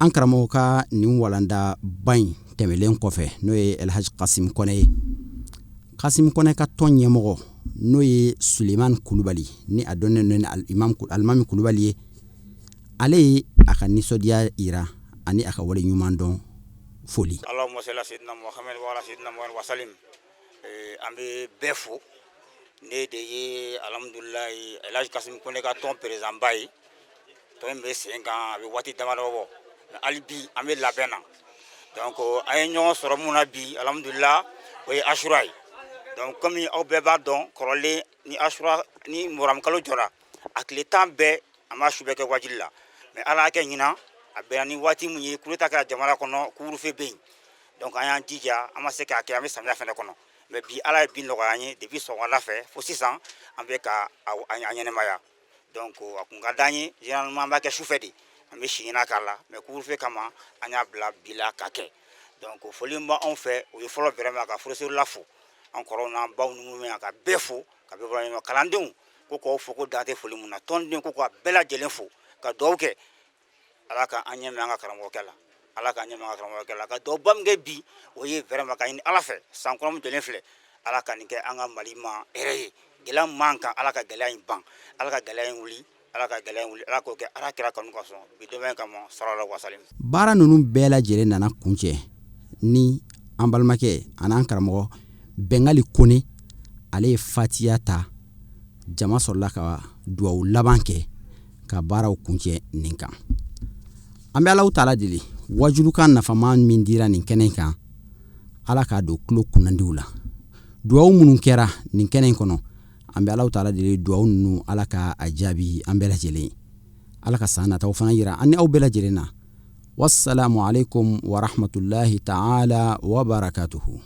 An karamɔgɔ ka nin walanda ba in tɛmɛlen kɔfɛ n'o ye Elhaji Kasim Kone ye Kasim Kone ka tɔn ɲɛmɔgɔ n'o ye Suleiman Kulubali ni a dɔnnen ni Alimami Kulubali ye ale ye a ka nisɔndiya yira ani a ka wale ɲuman dɔn foli. Allahumma salli ala sayyidina Muhammad wa ala sayyidina Muhammad wa sallim. An bɛ bɛɛ fo ne de ye alhamdulilayi Elhaji Kasim Kone ka tɔn président ba ye tɔn in bɛ sen kan a bɛ waati damadɔ bɔ hali bi an bɛ labɛn na donc an ye ɲɔgɔn sɔrɔ mun na bi alhamdulilayi o ye Ashura ye donc komi aw bɛɛ b'a dɔn kɔrɔlen ni Ashura ni Muharram kalo jɔra a tile 10 bɛɛ an b'a su bɛɛ kɛ wajili la mais ala y'a kɛ ɲinan a bɛnna ni waati mun ye coup d'État kɛra jamana kɔnɔ couvre-feu bɛ yen donc an y'an jija an ma se k'a kɛ an bɛ samiya fɛnɛ kɔnɔ mais bi ala ye bi nɔgɔya an ye depuis sɔgɔmada fɛ fo sisan an bɛ ka a ɲɛnɛmaya donc a kun ka d'an ye généralement an b'a kɛ sufɛ de an bɛ si ɲina k'a la mais couvre-feu kama an y'a bila bi la ka kɛ donc foli min b'anw fɛ o ye fɔlɔ vraiment ka furusirila fo an kɔrɔw n'an baw ni minnu bɛ yan ka bɛɛ fo ka bɛɛ bɔra ɲɔgɔn kalandenw ko k'aw fo ko dan tɛ foli mun na tɔnden ko k'a bɛɛ lajɛlen fo ka dugawu kɛ ala ka an ɲɛ mɛn an ka karamɔgɔkɛ la ala ka ɲɛ mɛn an ka karamɔgɔkɛ la ka dugawu min kɛ bi o ye vraiment ka ɲini ala fɛ san kɔnɔ min jɔlen filɛ ala ka nin kɛ an ka Mali ma hɛrɛ ye gɛlɛya man kan ala ka gɛlɛya in ban ala ka gɛlɛya in wuli ala ka gɛlɛya in wuli ala k'o kɛ ala kira kanu ka sɔn bi dɛmɛ kama sallallahu alaihi wasallam. Baara ninnu bɛɛ lajɛlen nana kuncɛ ni an balimakɛ an'an karamɔgɔ Bɛngali Kone ale ye fatiya ta jama sɔrɔla ka dugawu laban kɛ ka baaraw kuncɛ nin kan an bɛ Alahu taala deli wajulukan nafama min dira nin kɛnɛ kan ala k'a don tulo kunnandiw la dugawu minnu kɛra nin kɛnɛ in kɔnɔ an bɛ Alahu taala deli dugawu ninnu ala ka a jaabi an bɛɛ lajɛlen ala ka san nataw fana yira an ni aw bɛɛ lajɛlen na wassalamu alaikum wa rahmatullahi ta'ala wa barakatuhu.